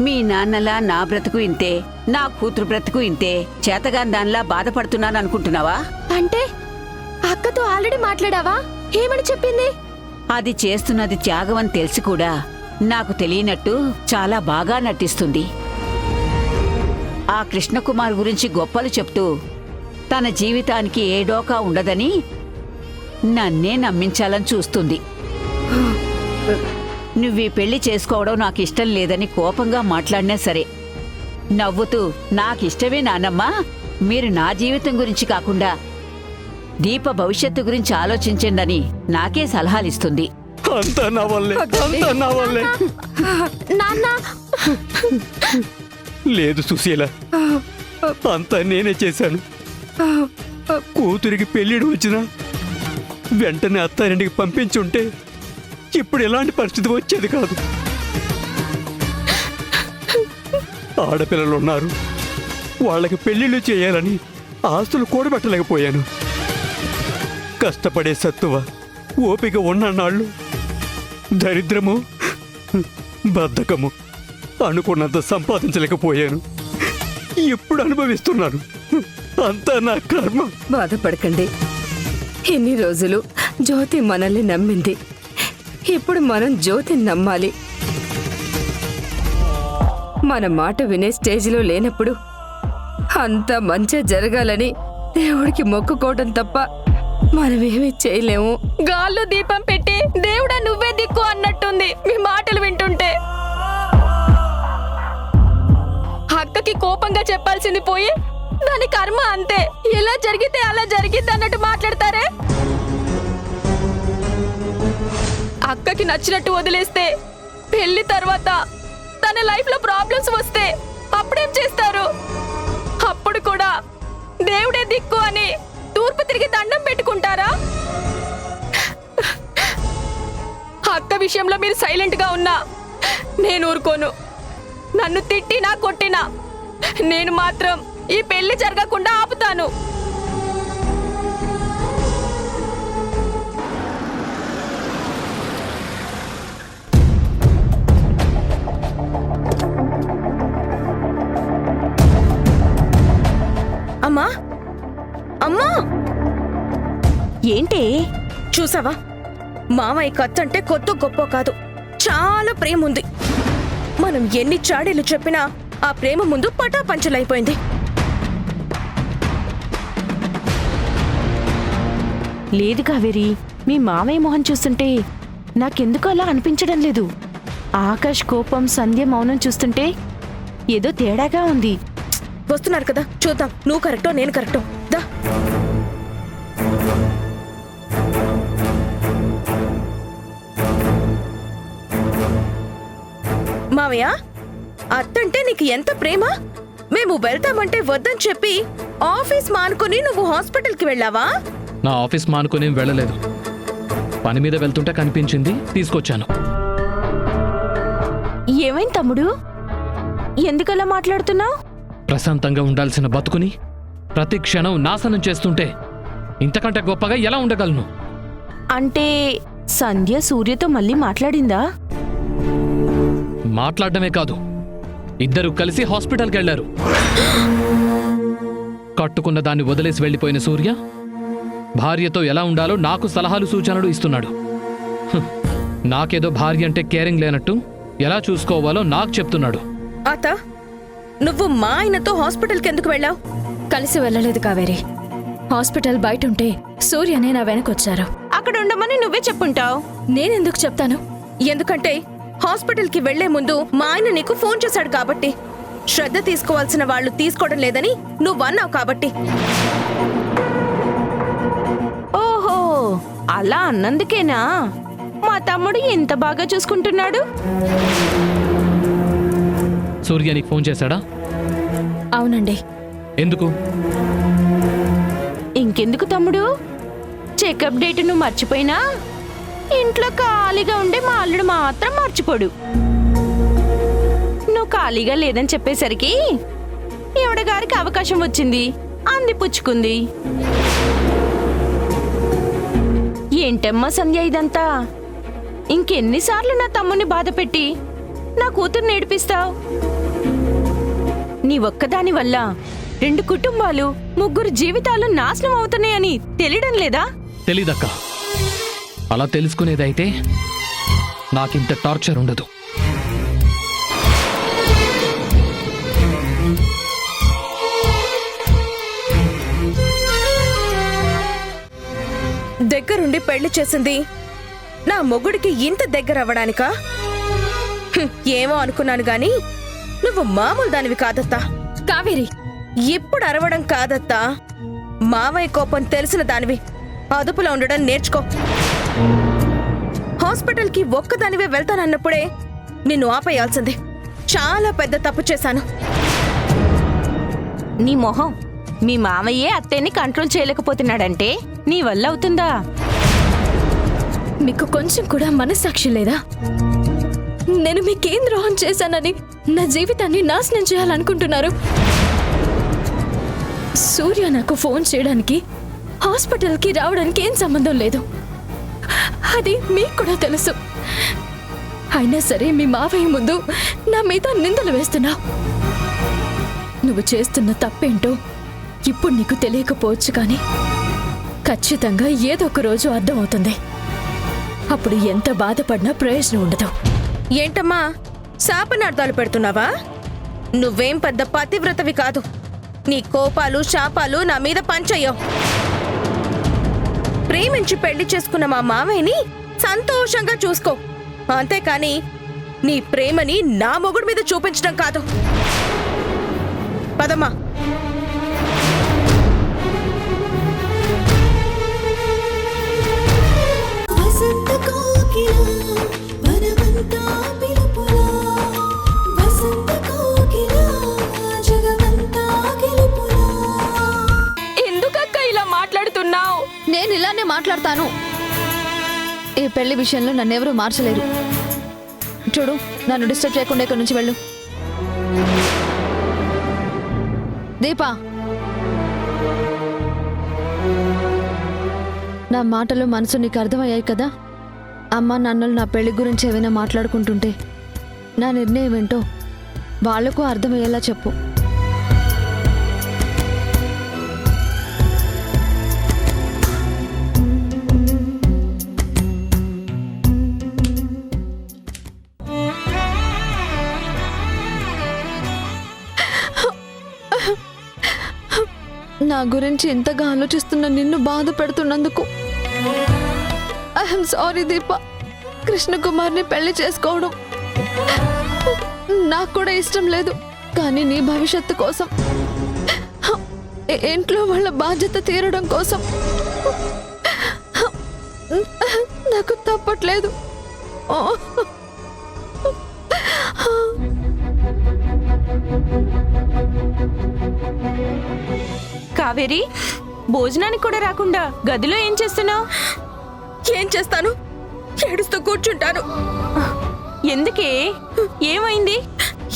మీ నాన్నలా నా బ్రతుకు ఇంతే, నా కూతురు బ్రతుకు ఇంతే, చేతగాని దానిలా బాధపడుతున్నాను అనుకుంటున్నావా? అంటే అక్కతో ఆల్రెడీ మాట్లాడావా? ఏమని చెప్పింది? అది చేస్తున్నది త్యాగం అని తెలిసి కూడా నాకు తెలియనట్టు చాలా బాగా నటిస్తుంది. ఆ కృష్ణకుమార్ గురించి గొప్పలు చెప్తూ తన జీవితానికి ఏ డోకా ఉండదని నన్నే నమ్మించాలని చూస్తుంది. నువ్వీ పెళ్లి చేసుకోవడం నాకు ఇష్టం లేదని కోపంగా మాట్లాడినా సరే నవ్వుతూ నాకిష్టమే నానమ్మా, మీరు నా జీవితం గురించి కాకుండా దీప భవిష్యత్తు గురించి ఆలోచించండి నాకే సలహాలిస్తుంది. అంతా నా వల్లే, అంతా నా వల్లే. లేదు సుశీల, అంతా నేనే చేశాను. కూతురికి పెళ్ళిడు వచ్చినా వెంటనే అత్తారింటికి పంపించుంటే ఇప్పుడు ఎలాంటి పరిస్థితి వచ్చేది కాదు. ఆడపిల్లలు ఉన్నారు, వాళ్ళకి పెళ్లిళ్ళు చేయాలని ఆస్తులు కూడబెట్టలేకపోయాను. కష్టపడే సత్తువ ఓపిక ఉన్నన్నాళ్ళు దరిద్రము బద్ధకము అనుకున్నంత సంపాదించలేకపోయాను. ఇప్పుడు అనుభవిస్తున్నాను. అంతా నా కర్మ. బాధపడకండి. ఇన్ని రోజులు జ్యోతి మనల్ని నమ్మింది, ఇప్పుడు మనం జ్యోతిని నమ్మాలి. మన మాట వినే స్టేజిలో లేనప్పుడు అంతా మంచి జరగాలని దేవుడికి మొక్కుకోవడం తప్ప మనమేమీ చేయలేము. గాల్లో దీపం పెట్టి దేవుడా నువ్వే దిక్కు అన్నట్టుంది మీ మాటలు వింటుంటే. అక్కకి కోపంగా చెప్పాల్సింది పోయి దాని కర్మ అంతే, ఎలా జరిగితే అలా జరిగిద్ది అన్నట్టు మాట్లాడతారే. అక్కకి నచ్చినట్టు వదిలేస్తే పెళ్లి తర్వాత తన లైఫ్ లో ప్రాబ్లమ్స్ వస్తే అప్పుడేం చేస్తారు? అప్పుడు కూడా దేవుడే దిక్కు అని తూర్పు తిరిగి దండం పెట్టుకుంటారా? అక్క విషయంలో మీరు సైలెంట్ గా ఉన్నా నేను ఊరుకోను. నన్ను తిట్టినా కొట్టినా నేను మాత్రం ఈ పెళ్లి జరగకుండా ఆపుతాను. అమ్మా, అమ్మా, ఏంటి? చూసావా, మావయ్య కత్తంటే కొత్త గొప్ప కాదు, చాలా ప్రేమ ఉంది. మనం ఎన్ని చాడీలు చెప్పినా ఆ ప్రేమ ముందు పటాపంచలైపోయింది. లేదు కావేరి, మీ మామయ్య మొహం చూస్తుంటే నాకెందుకు అలా అనిపించడం లేదు. ఆకాష్ కోపం, సంధ్య మౌనం చూస్తుంటే ఏదో తేడాగా ఉంది. వస్తున్నారు కదా, చూద్దాం నువ్వు కరెక్టో నేను కరెక్టో. దా. మావయ్య, అత్తంటే నీకు ఎంత ప్రేమ? మేము వెళ్తామంటే వద్దని చెప్పి ఆఫీస్ మానుకుని నువ్వు హాస్పిటల్కి వెళ్ళావా? నా ఆఫీస్ మానుకుని వెళ్ళలేదు. పని మీద వెళ్తుంటే కనిపించింది, తీసుకొచ్చాను. ఏమైంది తమ్ముడు, ఎందుకలా మాట్లాడుతున్నావు? ప్రశాంతంగా ఉండాల్సిన బతుకుని ప్రతి క్షణం నాశనం చేస్తుంటే ఇంతకంటే గొప్పగా ఎలా ఉండగలను? అంటే సంధ్య సూర్యతో మళ్ళీ మాట్లాడిందా? మాట్లాడమే కాదు, ఇద్దరు కలిసి హాస్పిటల్కి వెళ్లారు. కట్టుకున్న దాన్ని వదిలేసి వెళ్లిపోయిన సూర్య భార్యతో ఎలా ఉండాలో నాకు సలహాలు సూచనలు ఇస్తున్నాడు. నాకేదో భార్య అంటే కేరింగ్ లేనట్టు ఎలా చూసుకోవాలో నాకు చెప్తున్నాడు. అత్త, నువ్వు మా ఆయనతో హాస్పిటల్కి ఎందుకు వెళ్ళావు? కలిసి వెళ్ళలేదు కావేరి. హాస్పిటల్ బయట ఉంటే సూర్యనే నా వెనకొచ్చారు. అక్కడ ఉండమని నువ్వే చెప్పుంటావు. నేనెందుకు చెప్తాను? ఎందుకంటే హాస్పిటల్కి వెళ్లే ముందు మా ఆయన నీకు ఫోన్ చేశాడు కాబట్టి. శ్రద్ధ తీసుకోవాల్సిన వాళ్ళు తీసుకోవడం లేదని నువ్వన్నావు కాబట్టి. ఓహో, అలా అన్నందుకేనా మా తమ్ముడు ఎంత బాగా చూసుకుంటున్నాడు? సూర్య నీకు ఫోన్ చేశాడా? అవునండి. ఎందుకు? ఇంకెందుకు తమ్ముడు, చెకప్ డేట్ నువ్వు మర్చిపోయినా ఇంట్లో ఖాళీగా ఉండే మా అల్లుడు మాత్రం మర్చిపోడు. నువ్వు ఖాళీగా లేదని చెప్పేసరికి ఎవడగారికి అవకాశం వచ్చింది, అందిపుచ్చుకుంది. ఏంటమ్మా సంధ్య ఇదంతా? ఇంకెన్నిసార్లు నా తమ్ముని బాధ పెట్టి నా కూతుర్ని ఏడిపిస్తావు? నీ ఒక్కదాని వల్ల 2 కుటుంబాలు, 3 జీవితాలు నాశనం అవుతున్నాయని తెలియడం లేదా? తెలీదక్క. అలా తెలుసుకునేదైతే నాకింత టార్చర్ ఉండదు. దగ్గరుండి పెళ్లి చేసింది నా మొగుడికి ఇంత దగ్గర అవ్వడానికా? ఏమో అనుకున్నాను గాని నువ్వు మామూలు దానివి కాదత్తా. కావేరి, ఇప్పుడు అరవడం కాదత్తా, మావయ్య కోపం తెలిసిన దానివి. అదుపులో ఉండడం నేర్చుకో. హాస్పిటల్కి ఒక్కదానివే వెళ్తానన్నప్పుడే నిన్ను ఆపేయాల్సింది. చాలా పెద్ద తప్పు చేశాను. నీ మొహం, మీ మామయ్యే అత్తయ్యని కంట్రోల్ చేయలేకపోతున్నాడంటే నీ వల్ల అవుతుందా? మీకు కొంచెం కూడా మనస్సాక్షి లేదా? నేను మీకేం ద్రోహం చేశానని నా జీవితాన్ని నాశనం చేయాలనుకుంటున్నారు? సూర్య నాకు ఫోన్ చేయడానికి, హాస్పిటల్కి రావడానికి ఏం సంబంధం లేదు. అది మీకు కూడా తెలుసు. అయినా సరే మీ మావయ్య ముందు నా మీద నిందలు వేస్తున్నావు. నువ్వు చేస్తున్న తప్పేంటో ఇప్పుడు నీకు తెలియకపోవచ్చు, కానీ ఖచ్చితంగా ఏదో ఒక రోజు అర్థమవుతుంది. అప్పుడు ఎంత బాధపడినా ప్రయోజనం ఉండదు. ఏంటమ్మా శాపనార్థాలు పెడుతున్నావా? నువ్వేం పెద్ద పతివ్రతవి కాదు. నీ కోపాలు శాపాలు నా మీద పంచయ్యో. ప్రేమించి పెళ్లి చేసుకున్న మా మావయ్యని సంతోషంగా చూసుకో, అంతేకాని నీ ప్రేమని నా మొగుడి మీద చూపించడం కాదు. పదమ్మా. ఎందుకక్క ఇలా మాట్లాడుతున్నావు? నేను ఇలానే మాట్లాడతాను. ఈ పెళ్లి విషయంలో నన్నెవరూ మార్చలేరు. చూడు, నన్ను డిస్టర్బ్ చేయకుండా ఇక్కడి నుంచి వెళ్ళు. దీపా, నా మాటలు మనసు నీకు అర్థమయ్యాయి కదా? అమ్మ నాన్నలు నా పెళ్లి గురించి ఏమైనా మాట్లాడుకుంటుంటే నా నిర్ణయం ఏంటో వాళ్లకు అర్థమయ్యేలా చెప్పు. నా గురించి ఇంతగా ఆలోచిస్తున్న నిన్ను బాధ పెడుతున్నందుకు ఐఎమ్ సారీ దీప. కృష్ణకుమార్ని పెళ్లి చేసుకోవడం నాకు కూడా ఇష్టం లేదు. కానీ నీ భవిష్యత్తు కోసం, ఇంట్లో వాళ్ళ బాధ్యత తీరడం కోసం నాకు తప్పట్లేదు. కావేరి, భోజనానికి కూడా రాకుండా గదిలో ఏం చేస్తున్నావు? ఏం చేస్తాను? ఏడుస్తూ కూర్చుంటాను. ఎందుకే? ఏమైంది?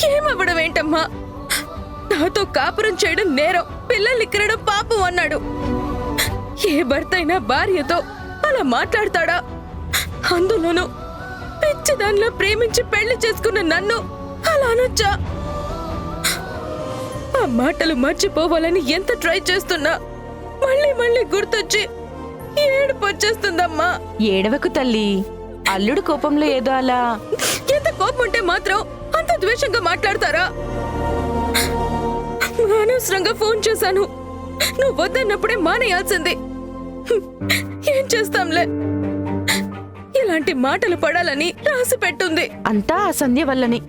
ఏమవ్వడం ఏంటమ్మా? నాతో కాపురం చేయడం నేరం, పిల్లల్ని ఇక్కడడం పాపం అన్నాడు. ఏ భర్త అయినా భార్యతో అలా మాట్లాడతాడా? అందులోనూ పిచ్చిదానిలో ప్రేమించి పెళ్లి చేసుకున్న నన్ను అలా అనొచ్చా? ఆ మాటలు మర్చిపోవాలని ఎంత ట్రై చేస్తున్నా మళ్ళీ మళ్ళీ గుర్తొచ్చి ఏడుపు వచ్చేస్తుందమ్మా. ఏడవకు తల్లి, అల్లుడు కోపంలో ఏదో అలా. ఎంత కోపం ఉంటే మాత్రం అంత ద్వేషంగా మాట్లాడతారా? అనవసరంగా ఫోన్ చేశాను. నువ్వు వద్దన్నప్పుడే మానేయాల్సింది. ఏం చేస్తాంలే, ఇలాంటి మాటలు పడాలని రాసి పెట్టుంది. అంతా ఆ సంధ్య వల్లనే,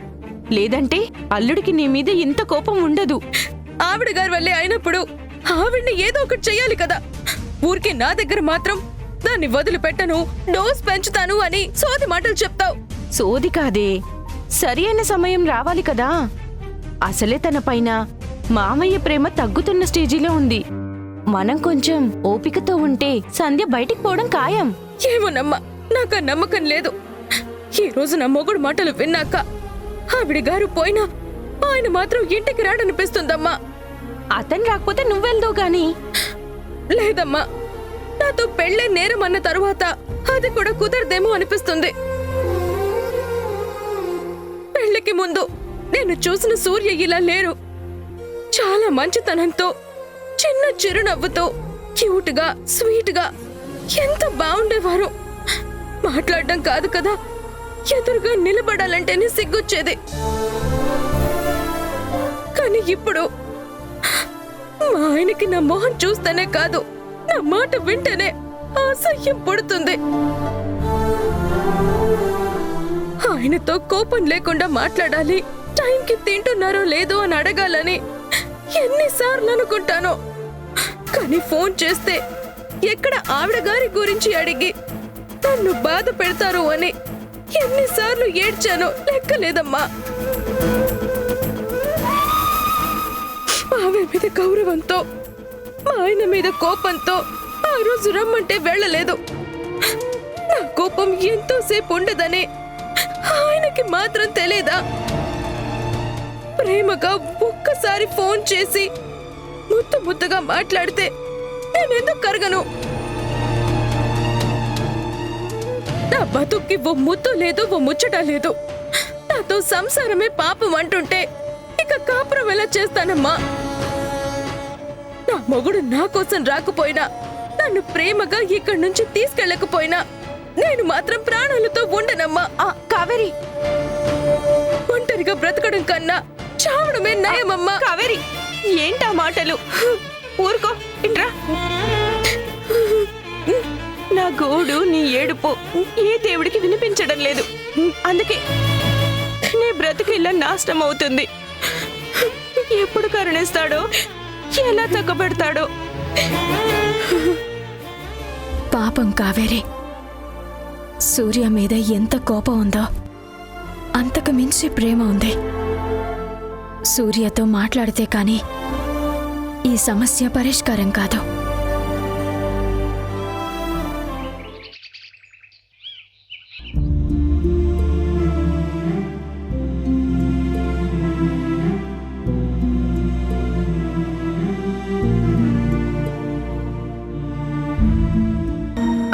లేదంటే అల్లుడికి నీ మీద ఇంత కోపం ఉండదు. ఆవిడ గారి వల్లే అయినప్పుడు ఆవిడ్ని ఏదో ఒకటి చెయ్యాలి కదా. ఊరికి నా దగ్గర మాత్రం దాన్ని వదిలిపెట్టను, డోస్ పెంచుతాను అని సోది మాటలు చెప్తావు. సోది కాదే, సరి అయిన సమయం రావాలి కదా. అసలే తన పైన మామయ్య ప్రేమ తగ్గుతున్న స్టేజీలో ఉంది. మనం కొంచెం ఓపికతో ఉంటే సంధ్య బయటికి పోవడం ఖాయం. ఏమోనమ్మా, నాకు ఆ నమ్మకం లేదు. ఈ రోజు నా మొగుడు మాటలు విన్నాక ఆవిడ గారు పోయినా ఆయన మాత్రం ఇంటికి రాడనిపిస్తుందమ్మా. అతను రాకపోతే నువ్వెళ్దో గాని. లేదమ్మా, నాతో పెళ్లే నేరం అన్న తరువాత అది కూడా కుదరదేమో అనిపిస్తుంది. పెళ్లికి ముందు నేను చూసిన సూర్య ఇలా లేరు. చాలా మంచితనంతో, చిన్న చిరునవ్వుతో, క్యూట్ గా, స్వీట్ గా ఎంత బాగుండేవారు. మాట్లాడడం కాదు కదా, ఎదురుగా నిలబడాలంటేనే సిగ్గొచ్చేది. కానీ ఇప్పుడు మా ఆయనకి నా మొహం చూస్తేనే కాదు, నా మాట వింటేనే అసహ్యం పుడుతుంది. ఆయనతో కోపం లేకుండా మాట్లాడాలి, టైంకి తింటున్నారో లేదో అని అడగాలని ఎన్నిసార్లు అనుకుంటానో. కానీ ఫోన్ చేస్తే ఎక్కడ ఆవిడ గారి గురించి అడిగి నన్ను బాధ పెడతారు అని ఎన్నిసార్లు ఏడ్చానో లెక్కలేదమ్మా. ఆవిడ మీద గౌరవంతో, మా ఆయన మీద కోపంతో ఆ రోజు రమ్మంటే వెళ్ళలేదు. నా కోపం ఎంతోసేపు ఉండదని ఆయనకి మాత్రం తెలీదా? ప్రేమగా ఒక్కసారి ఫోన్ చేసి ముద్దు ముద్దుగా మాట్లాడితే నేనెందుకు కరగను? నా బతుక్కి ఓ ముద్దు లేదు, ఓ ముచ్చట లేదు. నాతో సంసారమే పాపం అంటుంటే ఇక కాపురం ఎలా చేస్తానమ్మా? నా మొగుడు నా కోసం రాకపోయినా, నన్ను ప్రేమగా ఇక్కడి నుంచి తీసుకెళ్ళకపోయినా నేను మాత్రం ప్రాణాలతో ఉండనమ్మా. కావేరి, ఒంటరిగా బ్రతకడం కన్నా చావడమే నయమమ్మా. కావేరి, ఏంటా మాటలు? ఊరుకో, ఇంట్రా. నా గోడు, నీ ఏడుపు ఏ దేవుడికి వినిపించడం లేదు. అందుకే నీ బ్రతుకు ఇలా నాశనం అవుతుంది. ఎప్పుడు కరుణిస్తాడో, ఎలా చక్కబెడతాడో. పాపం కావేరి, సూర్య మీద ఎంత కోపం ఉందో అంతకు మించి ప్రేమ ఉంది. సూర్యతో మాట్లాడితే కానీ ఈ సమస్య పరిష్కారం కాదు.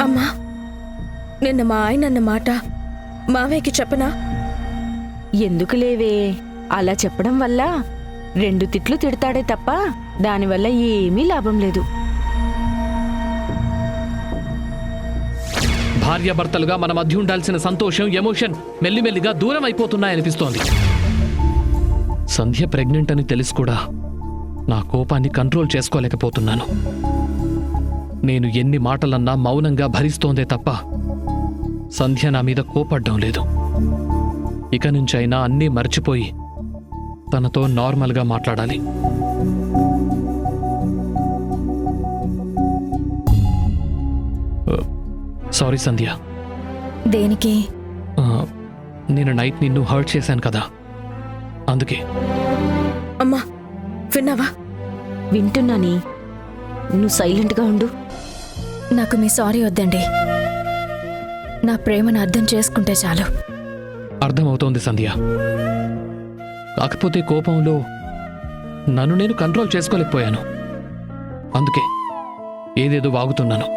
అమ్మా, నిన్న మా ఆయన అన్న మాట మావయ్యకి చెప్పనా? ఎందుకు లేవే, అలా చెప్పడం వల్ల 2 తిట్లు తిడతాడే తప్ప దానివల్ల ఏమీ లాభం లేదు. భార్యాభర్తలుగా మన మధ్య ఉండాల్సిన సంతోషం, ఎమోషన్ మెల్లిమెల్లిగా దూరం అయిపోతున్నాయనిపిస్తోంది. సంధ్య ప్రెగ్నెంట్ అని తెలిసి కూడా నా కోపాన్ని కంట్రోల్ చేసుకోలేకపోతున్నాను. నేను ఎన్ని మాటలన్నా మౌనంగా భరిస్తోందే తప్ప సంధ్య నా మీద కోపడ్డం లేదు. ఇక నుంచైనా అన్నీ మర్చిపోయి తనతో నార్మల్గా మాట్లాడాలి. సారీ సంధ్య. దేనికి? నేను నైట్ నిన్ను హర్ట్ చేశాను కదా, అందుకే. అమ్మా విన్నావా? వింటున్నాని, నువ్వు సైలెంట్గా ఉండు. నాకు మీ సారీ వద్దండి. నా ప్రేమను అర్థం చేసుకుంటే చాలు. అర్థమవుతోంది సంధ్య. కాకపోతే కోపంలో నన్ను నేను కంట్రోల్ చేసుకోలేకపోయాను. అందుకే ఏదేదో వాగుతున్నాను.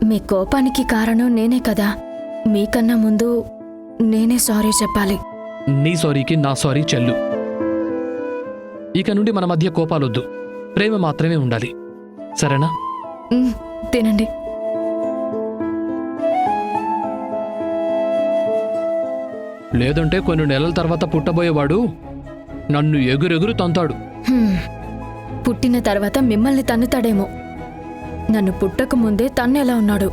మీ కోపానికి కారణం నేనే కదా. మీకన్నా ముందు నేనే సారీ చెప్పాలి. నీ సారీకి నా సారీ చెల్లు. ఇక నుండి మన మధ్య కోపాలొద్దు, ప్రేమ మాత్రమే ఉండాలి. సరేనా? తినండి. లేదంటే కొన్ని నెలల తర్వాత పుట్టబోయేవాడు నన్ను ఎగురెగురు తంతాడు. పుట్టిన తర్వాత మిమ్మల్ని తన్నుతాడేమో. నన్ను పుట్టక ముందే తన్నెలా ఉన్నాడు.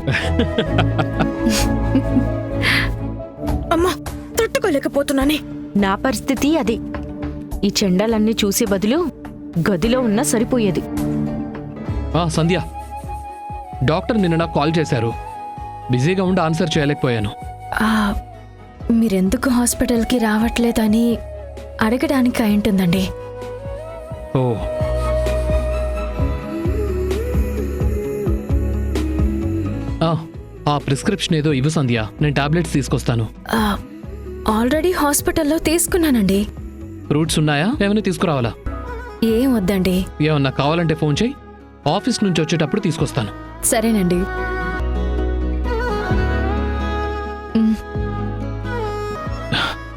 అమ్మా తట్టుకోలేకపోతున్నానే. నా పరిస్థితి అదే. ఈ చెండాలన్నీ చూసే బదులు గదిలో ఉన్నా సరిపోయేది. సంధ్య, డాక్టర్ నిన్న నాకు కాల్ చేశారు. బిజీగా ఉండి ఆన్సర్ చేయలేకపోయాను. మీరెందుకు హాస్పిటల్కి రావట్లేదని అడగడానికి అయింటుందండి. ఓ, ఆ ప్రిస్క్రిప్షన్ ఏదో ఇవ్వు సంధ్య, నేను టాబ్లెట్స్ తీసుకొస్తాను. ఆల్రెడీ హాస్పిటల్లో తీసుకున్నానండి. ఫ్రూట్స్ ఉన్నాయా? ఏమైనా తీసుకురావాలా? ఏం వద్దండి. ఏమన్నా కావాలంటే ఫోన్ చేయి, ఆఫీస్ నుంచి వచ్చేటప్పుడు తీసుకొస్తాను. సరేనండి.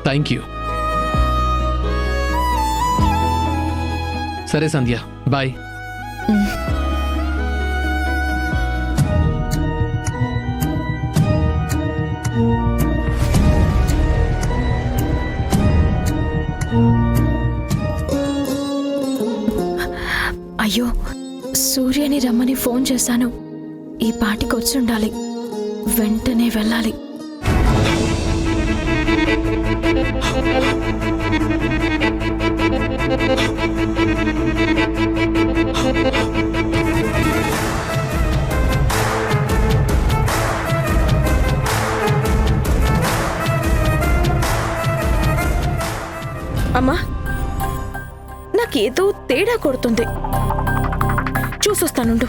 Thank you. సరే సంధ్య, బాయ్. అయ్యో, సూర్యని రమ్మని ఫోన్ చేశాను. ఈ పాటికి వచ్చి ఉండాలి. వెంటనే వెళ్ళాలి. అమ్మా నాకేదో తేడా కొడుతుంది. చూసొస్తానుండు.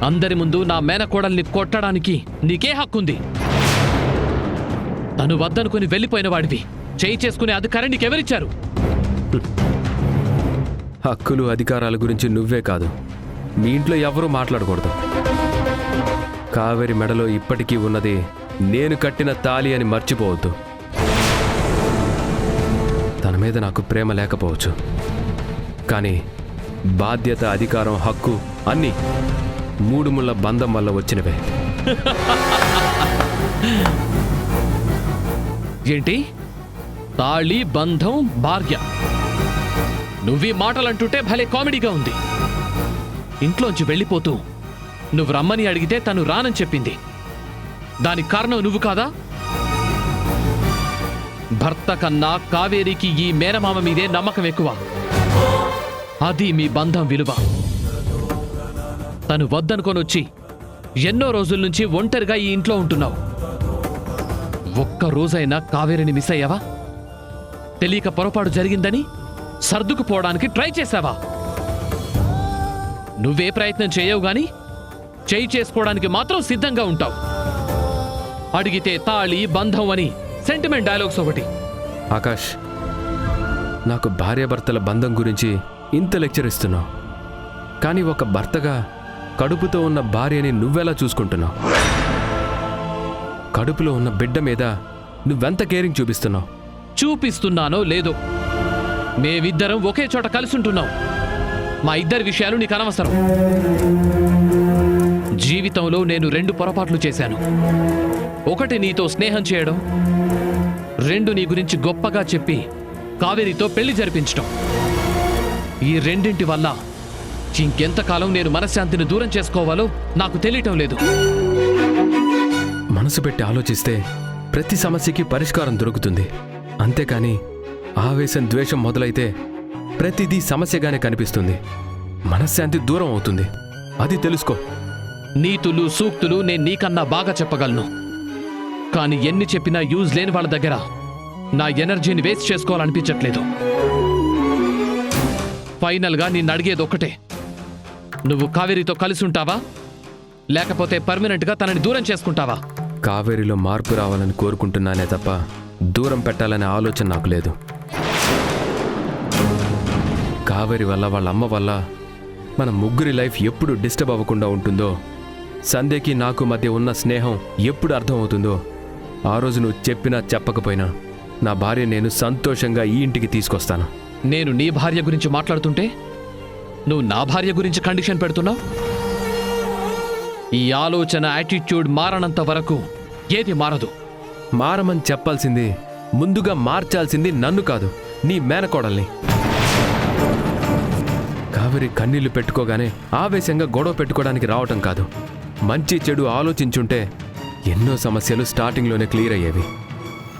అందరి ముందు నా మేనకోడల్ని కొట్టడానికి నీకే హక్కుంది? తను వద్దనుకుని వెళ్ళిపోయిన వాడివి. చేయి చేసుకునే అధికారం నీకెవరిచ్చారు? హక్కులు అధికారాల గురించి నువ్వే కాదు, మీ ఇంట్లో ఎవరూ మాట్లాడకూడదు. కావేరి మెడలో ఇప్పటికీ ఉన్నది నేను కట్టిన తాళి అని మర్చిపోవద్దు. తన మీద నాకు ప్రేమ లేకపోవచ్చు, కానీ బాధ్యత, అధికారం, హక్కు అన్నీ మూడు ముళ్ళ బంధం వల్ల వచ్చినవే. ఏంటి? తాళి, బంధం, భార్య, నువ్వీ మాటలంటుంటే భలే కామెడీగా ఉంది. ఇంట్లోంచి వెళ్ళిపోతూ నువ్వు రమ్మని అడిగితే తను రానని చెప్పింది. దానికి కారణం నువ్వు కాదా? భర్త కన్నా కావేరికి ఈ మేనమామ మీదే నమ్మకం ఎక్కువ. అది మీ బంధం విలువ. తను వద్దనుకొనొచ్చి ఎన్నో రోజుల నుంచి ఒంటరిగా ఈ ఇంట్లో ఉంటున్నావు. ఒక్క రోజైనా కావేరిని మిస్ అయ్యావా? తెలియక పొరపాటు జరిగిందని సర్దుకుపోవడానికి ట్రై చేశావా? నువ్వే ప్రయత్నం చేయవు గాని చేయి చేసుకోవడానికి మాత్రం సిద్ధంగా ఉంటావు. అడిగితే తాళి, బంధం అని సెంటిమెంట్ డైలాగ్స్ ఒకటి. ఆకాష్, నాకు భార్యాభర్తల బంధం గురించి ఇంత లెక్చర్ ఇస్తున్నావు, కానీ ఒక భర్తగా కడుపుతో ఉన్న భార్యని నువ్వెలా చూసుకుంటున్నావు? కడుపులో ఉన్న బిడ్డ మీద నువ్వెంత కేరింగ్ చూపిస్తున్నావు? చూపిస్తున్నానో లేదో, మేమిద్దరం ఒకే చోట కలిసి ఉంటున్నాం. మా ఇద్దరి విషయాలు నీకు అనవసరం. జీవితంలో నేను 2 పొరపాట్లు చేశాను. 1 నీతో స్నేహం చేయడం, 2 నీ గురించి గొప్పగా చెప్పి కావేరితో పెళ్లి జరిపించడం. ఈ రెండింటి వల్ల ఇంకెంతకాలం నేను మనశ్శాంతిని దూరం చేసుకోవాలో నాకు తెలియటం లేదు. మనసు పెట్టి ఆలోచిస్తే ప్రతి సమస్యకి పరిష్కారం దొరుకుతుంది. అంతేకాని ఆవేశం, ద్వేషం మొదలైతే ప్రతిదీ సమస్యగానే కనిపిస్తుంది. మనశ్శాంతి దూరం అవుతుంది. అది తెలుసుకో. నీతులు, సూక్తులు నేను నీకన్నా బాగా చెప్పగలను. కానీ ఎన్ని చెప్పినా యూజ్ లేని వాళ్ళ దగ్గర నా ఎనర్జీని వేస్ట్ చేసుకోవాలనిపించట్లేదు. ఫైనల్గా నిన్ను అడిగేది ఒక్కటే, నువ్వు కావేరితో కలిసి ఉంటావా, లేకపోతే పర్మనెంట్గా తనని దూరం చేసుకుంటావా? కావేరిలో మార్పు రావాలని కోరుకుంటున్నానే తప్ప దూరం పెట్టాలనే ఆలోచన నాకు లేదు. కావేరి వల్ల, వాళ్ళ అమ్మ వల్ల మన ముగ్గురి లైఫ్ ఎప్పుడు డిస్టర్బ్ అవ్వకుండా ఉంటుందో, సంధ్యకి నాకు మధ్య ఉన్న స్నేహం ఎప్పుడు అర్థమవుతుందో, ఆ రోజు నువ్వు చెప్పినా చెప్పకపోయినా నా భార్య నేను సంతోషంగా ఈ ఇంటికి తీసుకొస్తాను. నేను నీ భార్య గురించి మాట్లాడుతుంటే నువ్వు నా భార్య గురించి కండిషన్ పెడుతున్నావు. ఈ ఆలోచన, యాటిట్యూడ్ మారనంత వరకు ఏది మారదు. మారమని చెప్పాల్సింది, ముందుగా మార్చాల్సింది నన్ను కాదు, నీ మేనకోడల్ని. కావేరి కన్నీళ్లు పెట్టుకోగానే ఆవేశంగా గొడవ పెట్టుకోవడానికి రావటం కాదు. మంచి చెడు ఆలోచించుంటే ఎన్నో సమస్యలు స్టార్టింగ్లోనే క్లియర్ అయ్యేవి.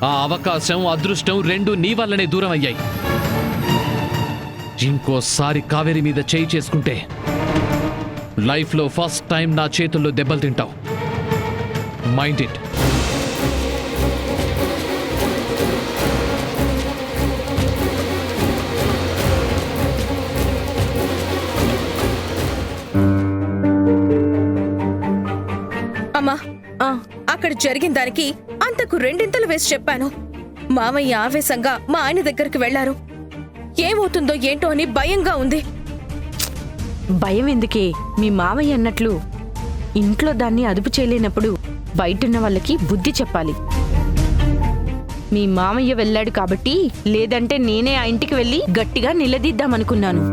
ఆ అవకాశం, అదృష్టం 2 నీ వల్లనే దూరం అయ్యాయి. ఇంకోసారి కావేరి మీద చేయి చేసుకుంటే లైఫ్లో ఫస్ట్ టైం నా చేతుల్లో దెబ్బలు తింటావు. Mind it. అమ్మా, అక్కడ జరిగిన దానికి అంతకు 2 వేసి చెప్పాను. మామయ్య ఆవేశంగా మా ఆయన దగ్గరికి వెళ్లారు. ఏమవుతుందో ఏంటో అని భయంగా ఉంది. భయం ఎందుకే? మీ మామయ్య అన్నట్లు ఇంట్లో దాన్ని అదుపు చేయలేనప్పుడు బయటున్న వాళ్ళకి బుద్ధి చెప్పాలి. మీ మామయ్య వెళ్ళాడు కాబట్టి, లేదంటే నేనే ఆ ఇంటికి వెళ్ళి గట్టిగా నిలదీద్దామనుకున్నాను.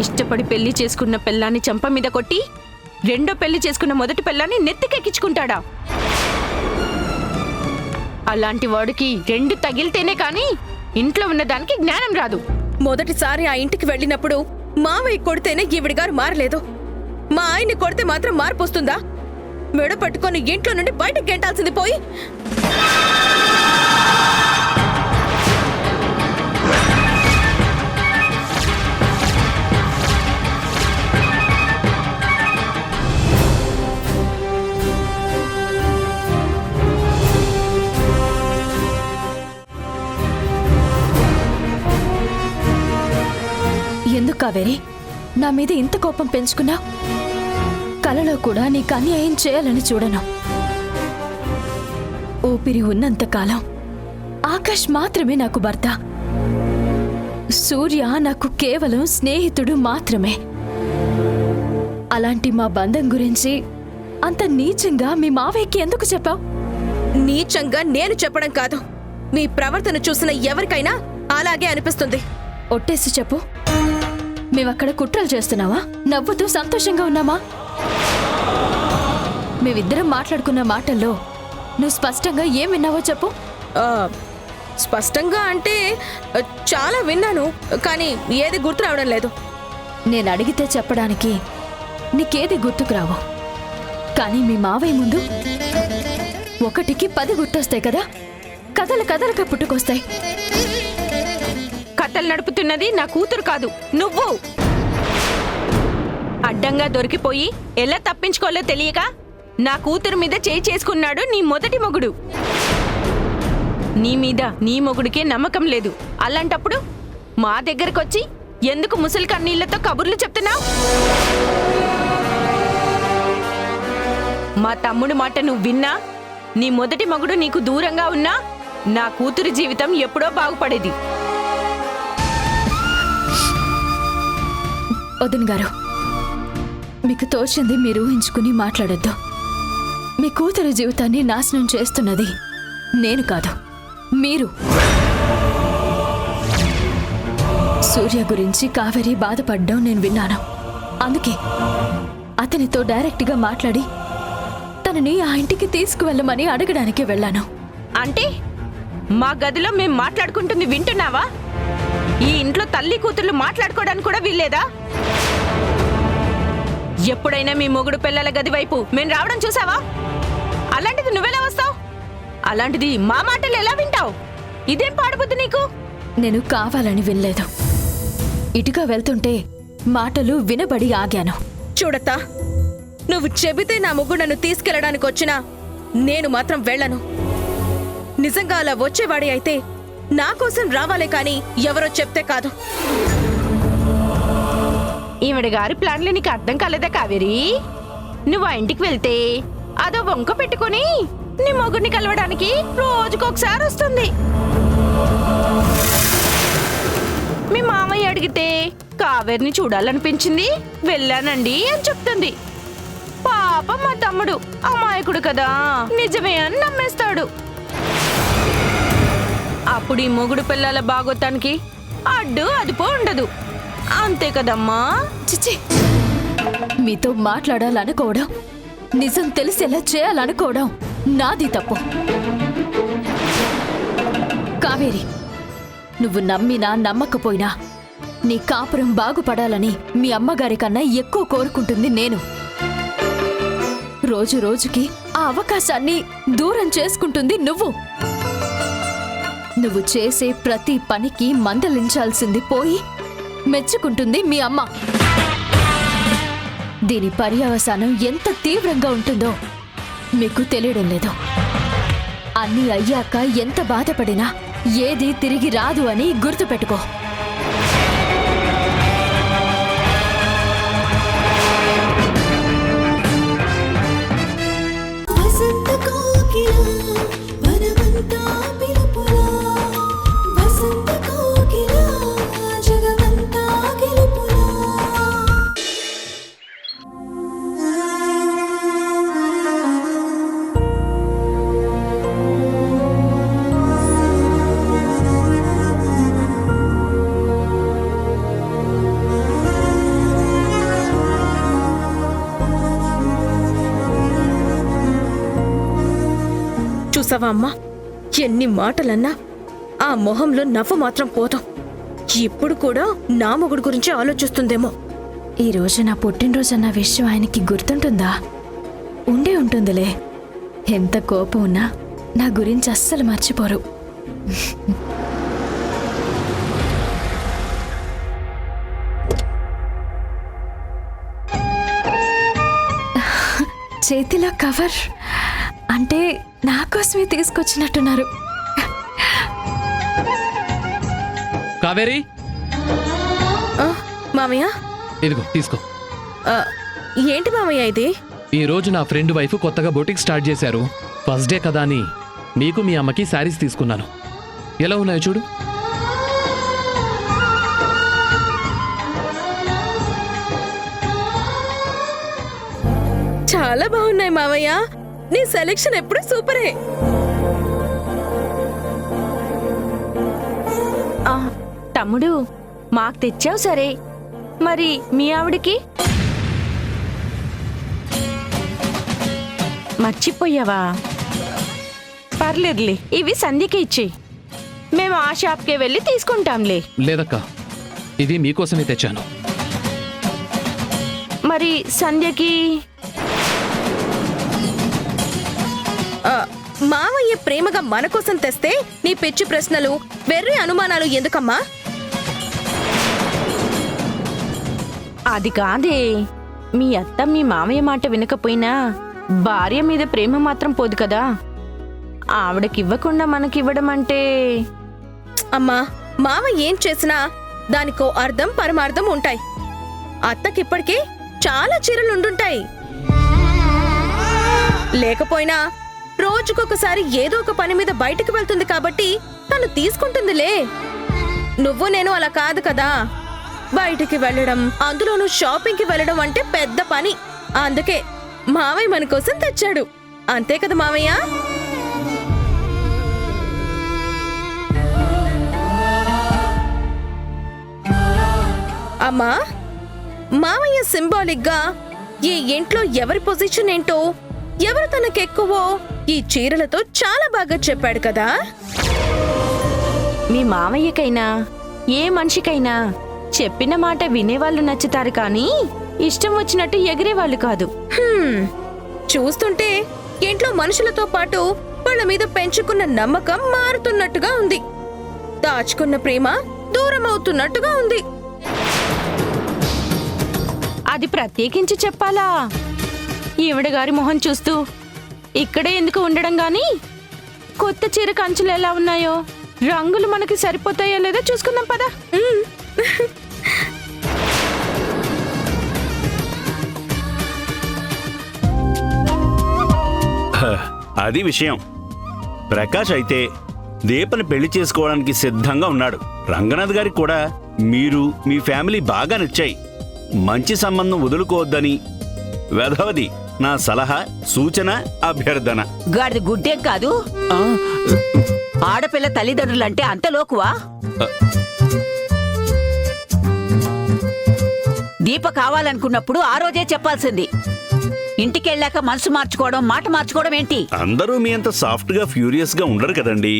ఇష్టపడి పెళ్లి చేసుకున్న పెళ్ళాన్ని చంప మీద కొట్టి, రెండో పెళ్లి చేసుకున్న మొదటి పెళ్ళాన్ని నెత్తికెక్కించుకుంటాడా? అలాంటి వాడికి 2 తగిలితేనే కానీ ఇంట్లో ఉన్నదానికి జ్ఞానం రాదు. మొదటిసారి ఆ ఇంటికి వెళ్ళినప్పుడు మామయ్య కొడితేనే ఈవిడిగారు మారలేదు. మా ఆయన్ని కొడితే మాత్రం మార్పు వస్తుందా? మెడ పట్టుకొని ఇంట్లో నుండి బయటకు గెంటాల్సింది పోయి ఎందుకు కావేరి నా మీద ఇంత కోపం పెంచుకున్నా? కలలో కూడా నీకు అన్యాయం చేయాలని చూడను. ఊపిరి ఉన్నంతకాలం ఆకాష్ మాత్రమే నాకు భర్త. సూర్య నాకు కేవలం స్నేహితుడు మాత్రమే. అలాంటి మా బంధం గురించి అంత నీచంగా మీ మావయ్యకి ఎందుకు చెప్పావు? నీచంగా నేను చెప్పడం కాదు, మీ ప్రవర్తన చూసిన ఎవరికైనా అలాగే అనిపిస్తుంది. ఒట్టేసి చెప్పు, మేమక్కడ కుట్రలు చేస్తున్నావా? నవ్వుతూ సంతోషంగా ఉన్నామా? మేమిద్దరం మాట్లాడుకున్న మాటల్లో నువ్వు స్పష్టంగా ఏం విన్నావో చెప్పు. స్పష్టంగా అంటే చాలా విన్నాను, కానీ ఏది గుర్తు రావడం లేదు. నేను అడిగితే చెప్పడానికి నీకేది గుర్తుకు రావు, కానీ మీ మావయ్య ముందు 1కి 10 గుర్తొస్తాయి కదా. కథలుగా పుట్టుకొస్తాయి. కథలు నడుపుతున్నది నా కూతురు కాదు, నువ్వు. అడ్డంగా దొరికిపోయి ఎలా తప్పించుకోవాలో తెలియక నా కూతురు మీద చేయి చేసుకున్నాడు నీ మొదటి మొగుడు. నీ మీద నీ మొగుడికే నమ్మకం లేదు. అలాంటప్పుడు మా దగ్గరకొచ్చి ఎందుకు ముసలి కన్నీళ్లతో కబుర్లు చెప్తున్నావు? మా తమ్ముడు మాట నువ్వు విన్నా, నీ మొదటి మొగుడు నీకు దూరంగా ఉన్నా నా కూతురు జీవితం ఎప్పుడో బాగుపడేది. వదిన గారు, మీకు తోచింది మీరు ఊహించుకుని మాట్లాడొద్దు. మీ కూతురు జీవితాన్ని నాశనం చేస్తున్నది నేను కాదు, మీరు. సూర్య గురించి కావేరి బాధపడ్డం నేను విన్నాను. అందుకే అతనితో డైరెక్ట్గా మాట్లాడి తనని ఆ ఇంటికి తీసుకువెళ్ళమని అడగడానికి వెళ్ళాను. అంటే మా గదిలో మేం మాట్లాడుకుంటుంది వింటున్నావా? ఈ ఇంట్లో తల్లి కూతుర్లు మాట్లాడుకోవడానికి కూడా వీల్లేదా? ఎప్పుడైనా మీ మొగుడు పిల్లల గది వైపు మేము రావడం చూసావా? అలాంటిది నువ్వెలా వస్తావు? అలాంటిది మా మాటలు ఎలా వింటావు? ఇదేం పాడుబుద్ది నీకు? నేను కావాలని వినలేదు. ఇటుగా వెళ్తుంటే మాటలు వినబడి ఆగాను. చూడత్తా, నువ్వు చెబితే నా ముగ్గురు నన్ను తీసుకెళ్ళడానికి వచ్చినా నేను మాత్రం వెళ్ళను. నిజంగా అలా వచ్చేవాడి అయితే నా కోసం రావాలే కాని ఎవరో చెప్తే కాదు. ఈవిడ గారి ప్లాన్లు నీకు అర్థం కాలేదా కావేరి? నువ్వు ఆ ఇంటికి వెళ్తే అదో వంక పెట్టుకుని నీ మొగుడిని కలవడానికి రోజుకొకసారి వస్తుంది. మీ మామయ్య అడిగితే కావేరిని చూడాలనిపించింది వెళ్ళానండి అని చెప్తుంది. పాపం మా తమ్ముడు అమాయకుడు కదా, నిజమే అని నమ్మేస్తాడు. అప్పుడు ఈ మొగుడు పిల్లల బాగోతానికి అడ్డు అదుపో ఉండదు. అంతే కదమ్మా? చిచ్చి, మీతో మాట్లాడాలనుకోవడం, నిజం తెలిసేలా చేయాలనుకోవడం నాది తప్పు. కావేరి, నువ్వు నమ్మినా నమ్మకపోయినా నీ కాపురం బాగుపడాలని మీ అమ్మగారి కన్నా ఎక్కువ కోరుకుంటుంది నేను. రోజు రోజుకి ఆ అవకాశాన్ని దూరం చేసుకుంటుంది నువ్వు. నువ్వు చేసే ప్రతి పనికి మందలించాల్సింది పోయి మెచ్చుకుంటుంది మీ అమ్మ. దీని పర్యవసానం ఎంత తీవ్రంగా ఉంటుందో మీకు తెలియడం లేదు. అన్నీ అయ్యాక ఎంత బాధపడినా ఏది తిరిగి రాదు అని గుర్తుపెట్టుకో. చూసావా అమ్మా, ఎన్ని మాటలన్నా ఆ మొహంలో నవ్వు మాత్రం పోతాం. ఇప్పుడు కూడా నా మొగుడు గురించి ఆలోచిస్తుందేమో. ఈ రోజు నా పుట్టినరోజు అన్న విషయం ఆయనకి గుర్తుంటుందా? ఉండే ఉంటుందిలే. ఎంత కోపం ఉన్నా నా గురించి అస్సలు మర్చిపోరు. చేతిలో కవర్ అంటే నా కోసమే తీసుకొచ్చినట్టున్నారు. కావేరి, మామయ్య, ఇదిగో తీసుకో. ఏంటి మామయ్య ఇది? ఈ రోజు నా ఫ్రెండ్ వైఫ్ కొత్తగా బొటిక్ స్టార్ట్ చేశారు. ఫస్ట్ డే కదా అని మీకు మీ అమ్మకి శారీస్ తీసుకున్నాను. ఎలా ఉన్నాయో చూడు. చాలా బాగున్నాయి మామయ్య. నీ సెలెక్షన్ ఎప్పుడు సూపరే. తమ్ముడు, మాకు తెచ్చావు సరే, మరి మీ ఆవిడికి మర్చిపోయావా? పర్లేదులే, ఇవి సంధ్యకి ఇచ్చేయి. మేము ఆ షాప్కే వెళ్ళి తీసుకుంటాంలే. లేదక్క, ఇది మీకోసమే తెచ్చాను. మరి సంధ్యకి? మామయ్య ప్రేమగా మన కోసం తెస్తే నీ పిచ్చి ప్రశ్నలు, వెర్రి అనుమానాలు ఎందుకమ్మా? అది కాదే, మీ అత్త మీ మామయ్య మాట వినకపోయినా భార్య మీద ప్రేమ మాత్రం పోదు కదా. ఆవిడకివ్వకుండా మనకివ్వడం అంటే... అమ్మా, మామయ్య ఏం చేసినా దానికో అర్థం పరమార్థం ఉంటాయి. అత్తకిప్పటికే చాలా చీరలుండుంటాయి. లేకపోయినా రోజుకొకసారి ఏదో ఒక పని మీద బయటికి వెళ్తుంది కాబట్టి తను తీసుకుంటుందిలే. నువ్వు నేను అలా కాదు కదా. బయటికి వెళ్ళడం, అందులోనూ షాపింగ్కి వెళ్ళడం అంటే పెద్ద పని. అందుకే మావయ్య మన కోసం తెచ్చాడు. అంతే కదా మావయ్య? అమ్మా, మామయ్య సింబాలిక్ గా ఈ ఇంట్లో ఎవరి పొజిషన్ ఏంటో, ఎవరు తనకెక్కువో ఈ చీరలతో చాలా బాగా చెప్పాడు కదా. మీ మామయ్యకైనా ఏ మనిషికైనా చెప్పిన మాట వినేవాళ్ళు నచ్చుతారు కానీ ఇష్టం వచ్చినట్టు ఎగిరేవాళ్ళు కాదు. చూస్తుంటే ఇంట్లో మనుషులతో పాటు వాళ్ళ మీద పెంచుకున్న నమ్మకం మారుతున్నట్టుగా ఉంది. దాచుకున్న ప్రేమ దూరం అవుతున్నట్టుగా ఉంది. అది ప్రత్యేకించి చెప్పాలా? ఈవిడ గారి మొహం చూస్తూ ఇక్కడే ఎందుకు ఉండడం గాని, కొత్త చీర కంచులు ఎలా ఉన్నాయో, రంగులు మనకి సరిపోతాయో లేదో చూసుకుందాం పదా. అది విషయం. ప్రకాష్ అయితే దీపని పెళ్లి చేసుకోవడానికి సిద్ధంగా ఉన్నాడు. రంగనాథ్ గారికి కూడా మీరు మీ ఫ్యామిలీ బాగా నచ్చాయి. మంచి సంబంధం వదులుకోవద్దని వెధవది నా సలహా, సూచన, అభ్యర్థన. గాడిది గుడ్డేం కాదు. ఆడపిల్ల తల్లిదండ్రులంటే అంత లోకువా? దీప కావాలనుకున్నప్పుడు ఆ రోజే చెప్పాల్సింది. ఇంటికెళ్ళాక మనసు మార్చుకోవడం, మాట మార్చుకోవడం ఏంటి? అందరూ మీ అంత సాఫ్ట్ గా ఫ్యూరియస్ గా ఉండరు కదండి.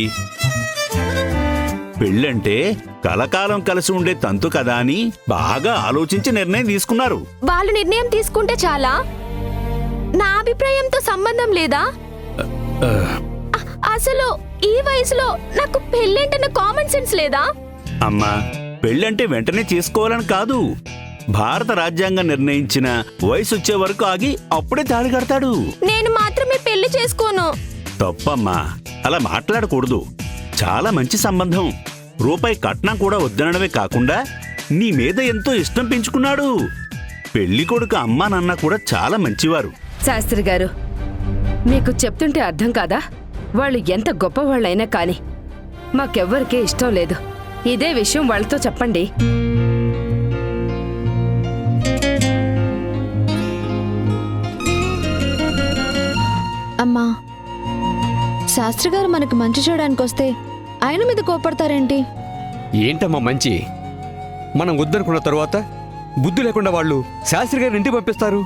పెళ్ళంటే కలకాలం కలిసి ఉండే తంతు కదా అని బాగా ఆలోచించి నిర్ణయం తీసుకున్నారు. వాళ్ళు నిర్ణయం తీసుకుంటే చాలా? నా అభిప్రాయంతో సంబంధం లేదా? అసలు ఈ వయసులో నాకు పెళ్ళేంటన్న కామన్ సెన్స్ లేదా? అమ్మా, పెళ్ళంటే వెంటనే చేసుకోవాలని కాదు. భారత రాజ్యాంగం నిర్ణయించిన వయసు వచ్చే వరకు ఆగి అప్పుడే తాళి కడతాడు. నేను మాత్రమే పెళ్లి చేసుకోను. తప్పమ్మా, అలా మాట్లాడకూడదు. చాలా మంచి సంబంధం. రూపాయి కట్నం కూడా వద్దనడమే కాకుండా నీ మీద ఎంతో ఇష్టం పెంచుకున్నాడు. పెళ్లి కొడుకు అమ్మా నాన్న కూడా చాలా మంచివారు. శాస్త్రి గారు, మీకు చెప్తుంటే అర్థం కాదా? వాళ్ళు ఎంత గొప్పవాళ్ళైనా కాని మాకెవ్వరికీ ఇష్టం లేదు. ఇదే విషయం వాళ్ళతో చెప్పండి. అమ్మా, శాస్త్రి గారు మనకు మంచి చేయడానికి వస్తే ఆయన మీద కోపడతారేంటి? ఏంటమ్మా మంచి? మనం వద్దనుకున్న తరువాత బుద్ధి లేకుండా వాళ్ళు శాస్త్రి గారిని ఇంటికి పంపిస్తారు.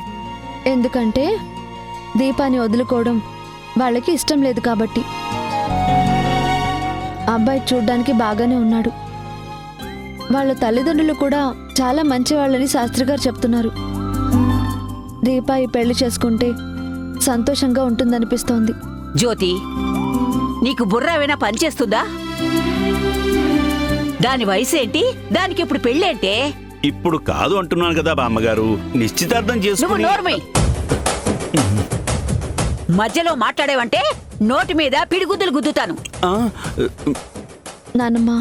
ఎందుకంటే దీపాన్ని వదులుకోవడం వాళ్ళకి ఇష్టం లేదు కాబట్టి. అబ్బాయి చూడ్డానికి బాగానే ఉన్నాడు. వాళ్ళ తల్లిదండ్రులు కూడా చాలా మంచి వాళ్ళని శాస్త్రి గారు చెప్తున్నారు. దీప ఈ పెళ్లి చేసుకుంటే సంతోషంగా ఉంటుందనిపిస్తోంది. జ్యోతి, నీకు బుర్ర ఏమైనా పనిచేస్తుందా? దాని వయసేంటి? దానికి ఇప్పుడు పెళ్ళేంటే? ఇప్పుడు కాదు అంటున్నాను కదా బామ్మగారు. నిశ్చితార్థం నువ్వు చేసుకుని నోర్మై. మధ్యలో మాట్లాడేవంటే నోటి మీద పిడిగుద్దులు గుద్దుతాను. నానమ్మ,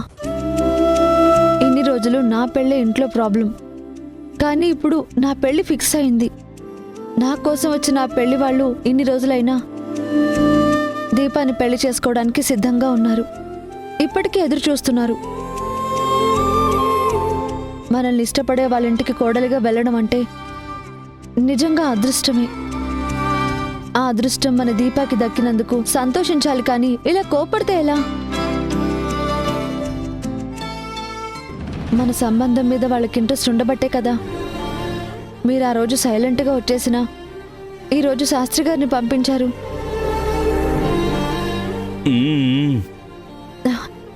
ఇన్ని రోజులు నా పెళ్ళే ఇంట్లో ప్రాబ్లం, కానీ ఇప్పుడు నా పెళ్లి ఫిక్స్ అయింది. నా కోసం వచ్చిన ఆ పెళ్లి వాళ్ళు ఇన్ని రోజులైనా దీపాన్ని పెళ్లి చేసుకోవడానికి సిద్ధంగా ఉన్నారు. ఇప్పటికీ ఎదురు చూస్తున్నారు. మనల్ని ఇష్టపడే వాళ్ళ ఇంటికి కోడలిగా వెళ్ళడం అంటే నిజంగా అదృష్టమే. ఆ అదృష్టం మన దీపాకి దక్కినందుకు సంతోషించాలి, కానీ ఇలా కోపడితే ఎలా? మన సంబంధం మీద వాళ్ళకి ఇంట్రెస్ట్ ఉండబట్టే కదా మీరు ఆ రోజు సైలెంట్గా వచ్చేసినా ఈరోజు శాస్త్రి గారిని పంపించారు.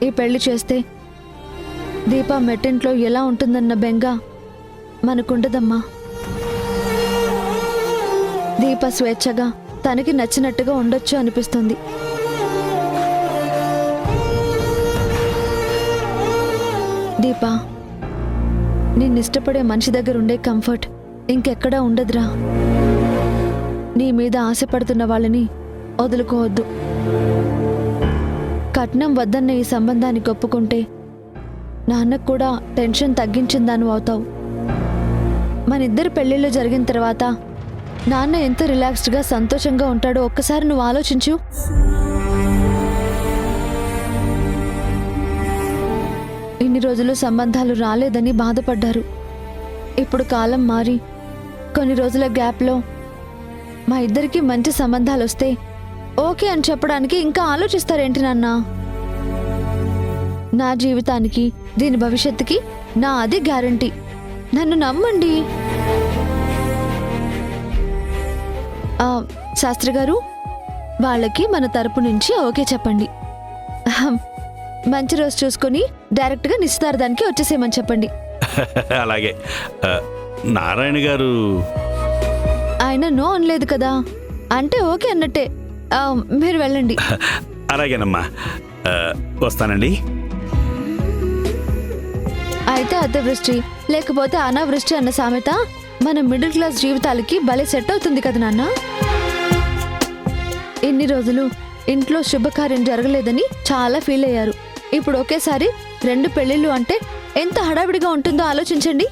ఈ పెళ్లి చేస్తే దీప మెట్టింట్లో ఎలా ఉంటుందన్న బెంగ మనకుండదమ్మా. దీప స్వేచ్ఛగా తనకి నచ్చినట్టుగా ఉండొచ్చు అనిపిస్తుంది. దీప, నిన్నిష్టపడే మనిషి దగ్గర ఉండే కంఫర్ట్ ఇంకెక్కడా ఉండదురా. నీ మీద ఆశపడుతున్న వాళ్ళని వదులుకోవద్దు. కట్నం వద్దన్న ఈ సంబంధాన్ని ఒప్పుకుంటే నాన్నకు కూడా టెన్షన్ తగ్గించిందాను అవుతావు. మనిద్దరి పెళ్లిళ్ళు జరిగిన తర్వాత నాన్న ఎంత రిలాక్స్డ్గా సంతోషంగా ఉంటాడో ఒక్కసారి నువ్వు ఆలోచించు. ఇన్ని రోజులు సంబంధాలు రాలేదని బాధపడ్డారు. ఇప్పుడు కాలం మారి కొన్ని రోజుల గ్యాప్లో మా ఇద్దరికి మంచి సంబంధాలు వస్తే ఓకే అని చెప్పడానికి ఇంకా ఆలోచిస్తారేంటి నాన్న? నా జీవితానికి, దీని భవిష్యత్తుకి నా అది గ్యారంటీ. నన్ను నమ్మండి. శాస్త్రి గారు, వాళ్ళకి మన తరపు నుంచి ఓకే చెప్పండి. మంచి రోజు చూసుకొని డైరెక్ట్గా నిశ్చితార్థానికి వచ్చేసేయమని చెప్పండి. అలాగే. నారాయణ గారు ఆయన నో అనలేదు కదా, అంటే ఓకే అన్నట్టే. మీరు వెళ్ళండి. అలాగేనమ్మా, వస్తానండి. అయితే అతివృష్టి లేకపోతే అనావృష్టి అన్న సామెత మన మిడిల్ క్లాస్ జీవితాలకి భలే సెట్ అవుతుంది కదా నాన్న. ఇన్ని రోజులు ఇంట్లో శుభకార్యం జరగలేదని చాలా ఫీల్ అయ్యారు. ఇప్పుడు ఒకేసారి 2 పెళ్లిళ్ళు అంటే ఎంత హడావిడిగా ఉంటుందో ఆలోచించండి.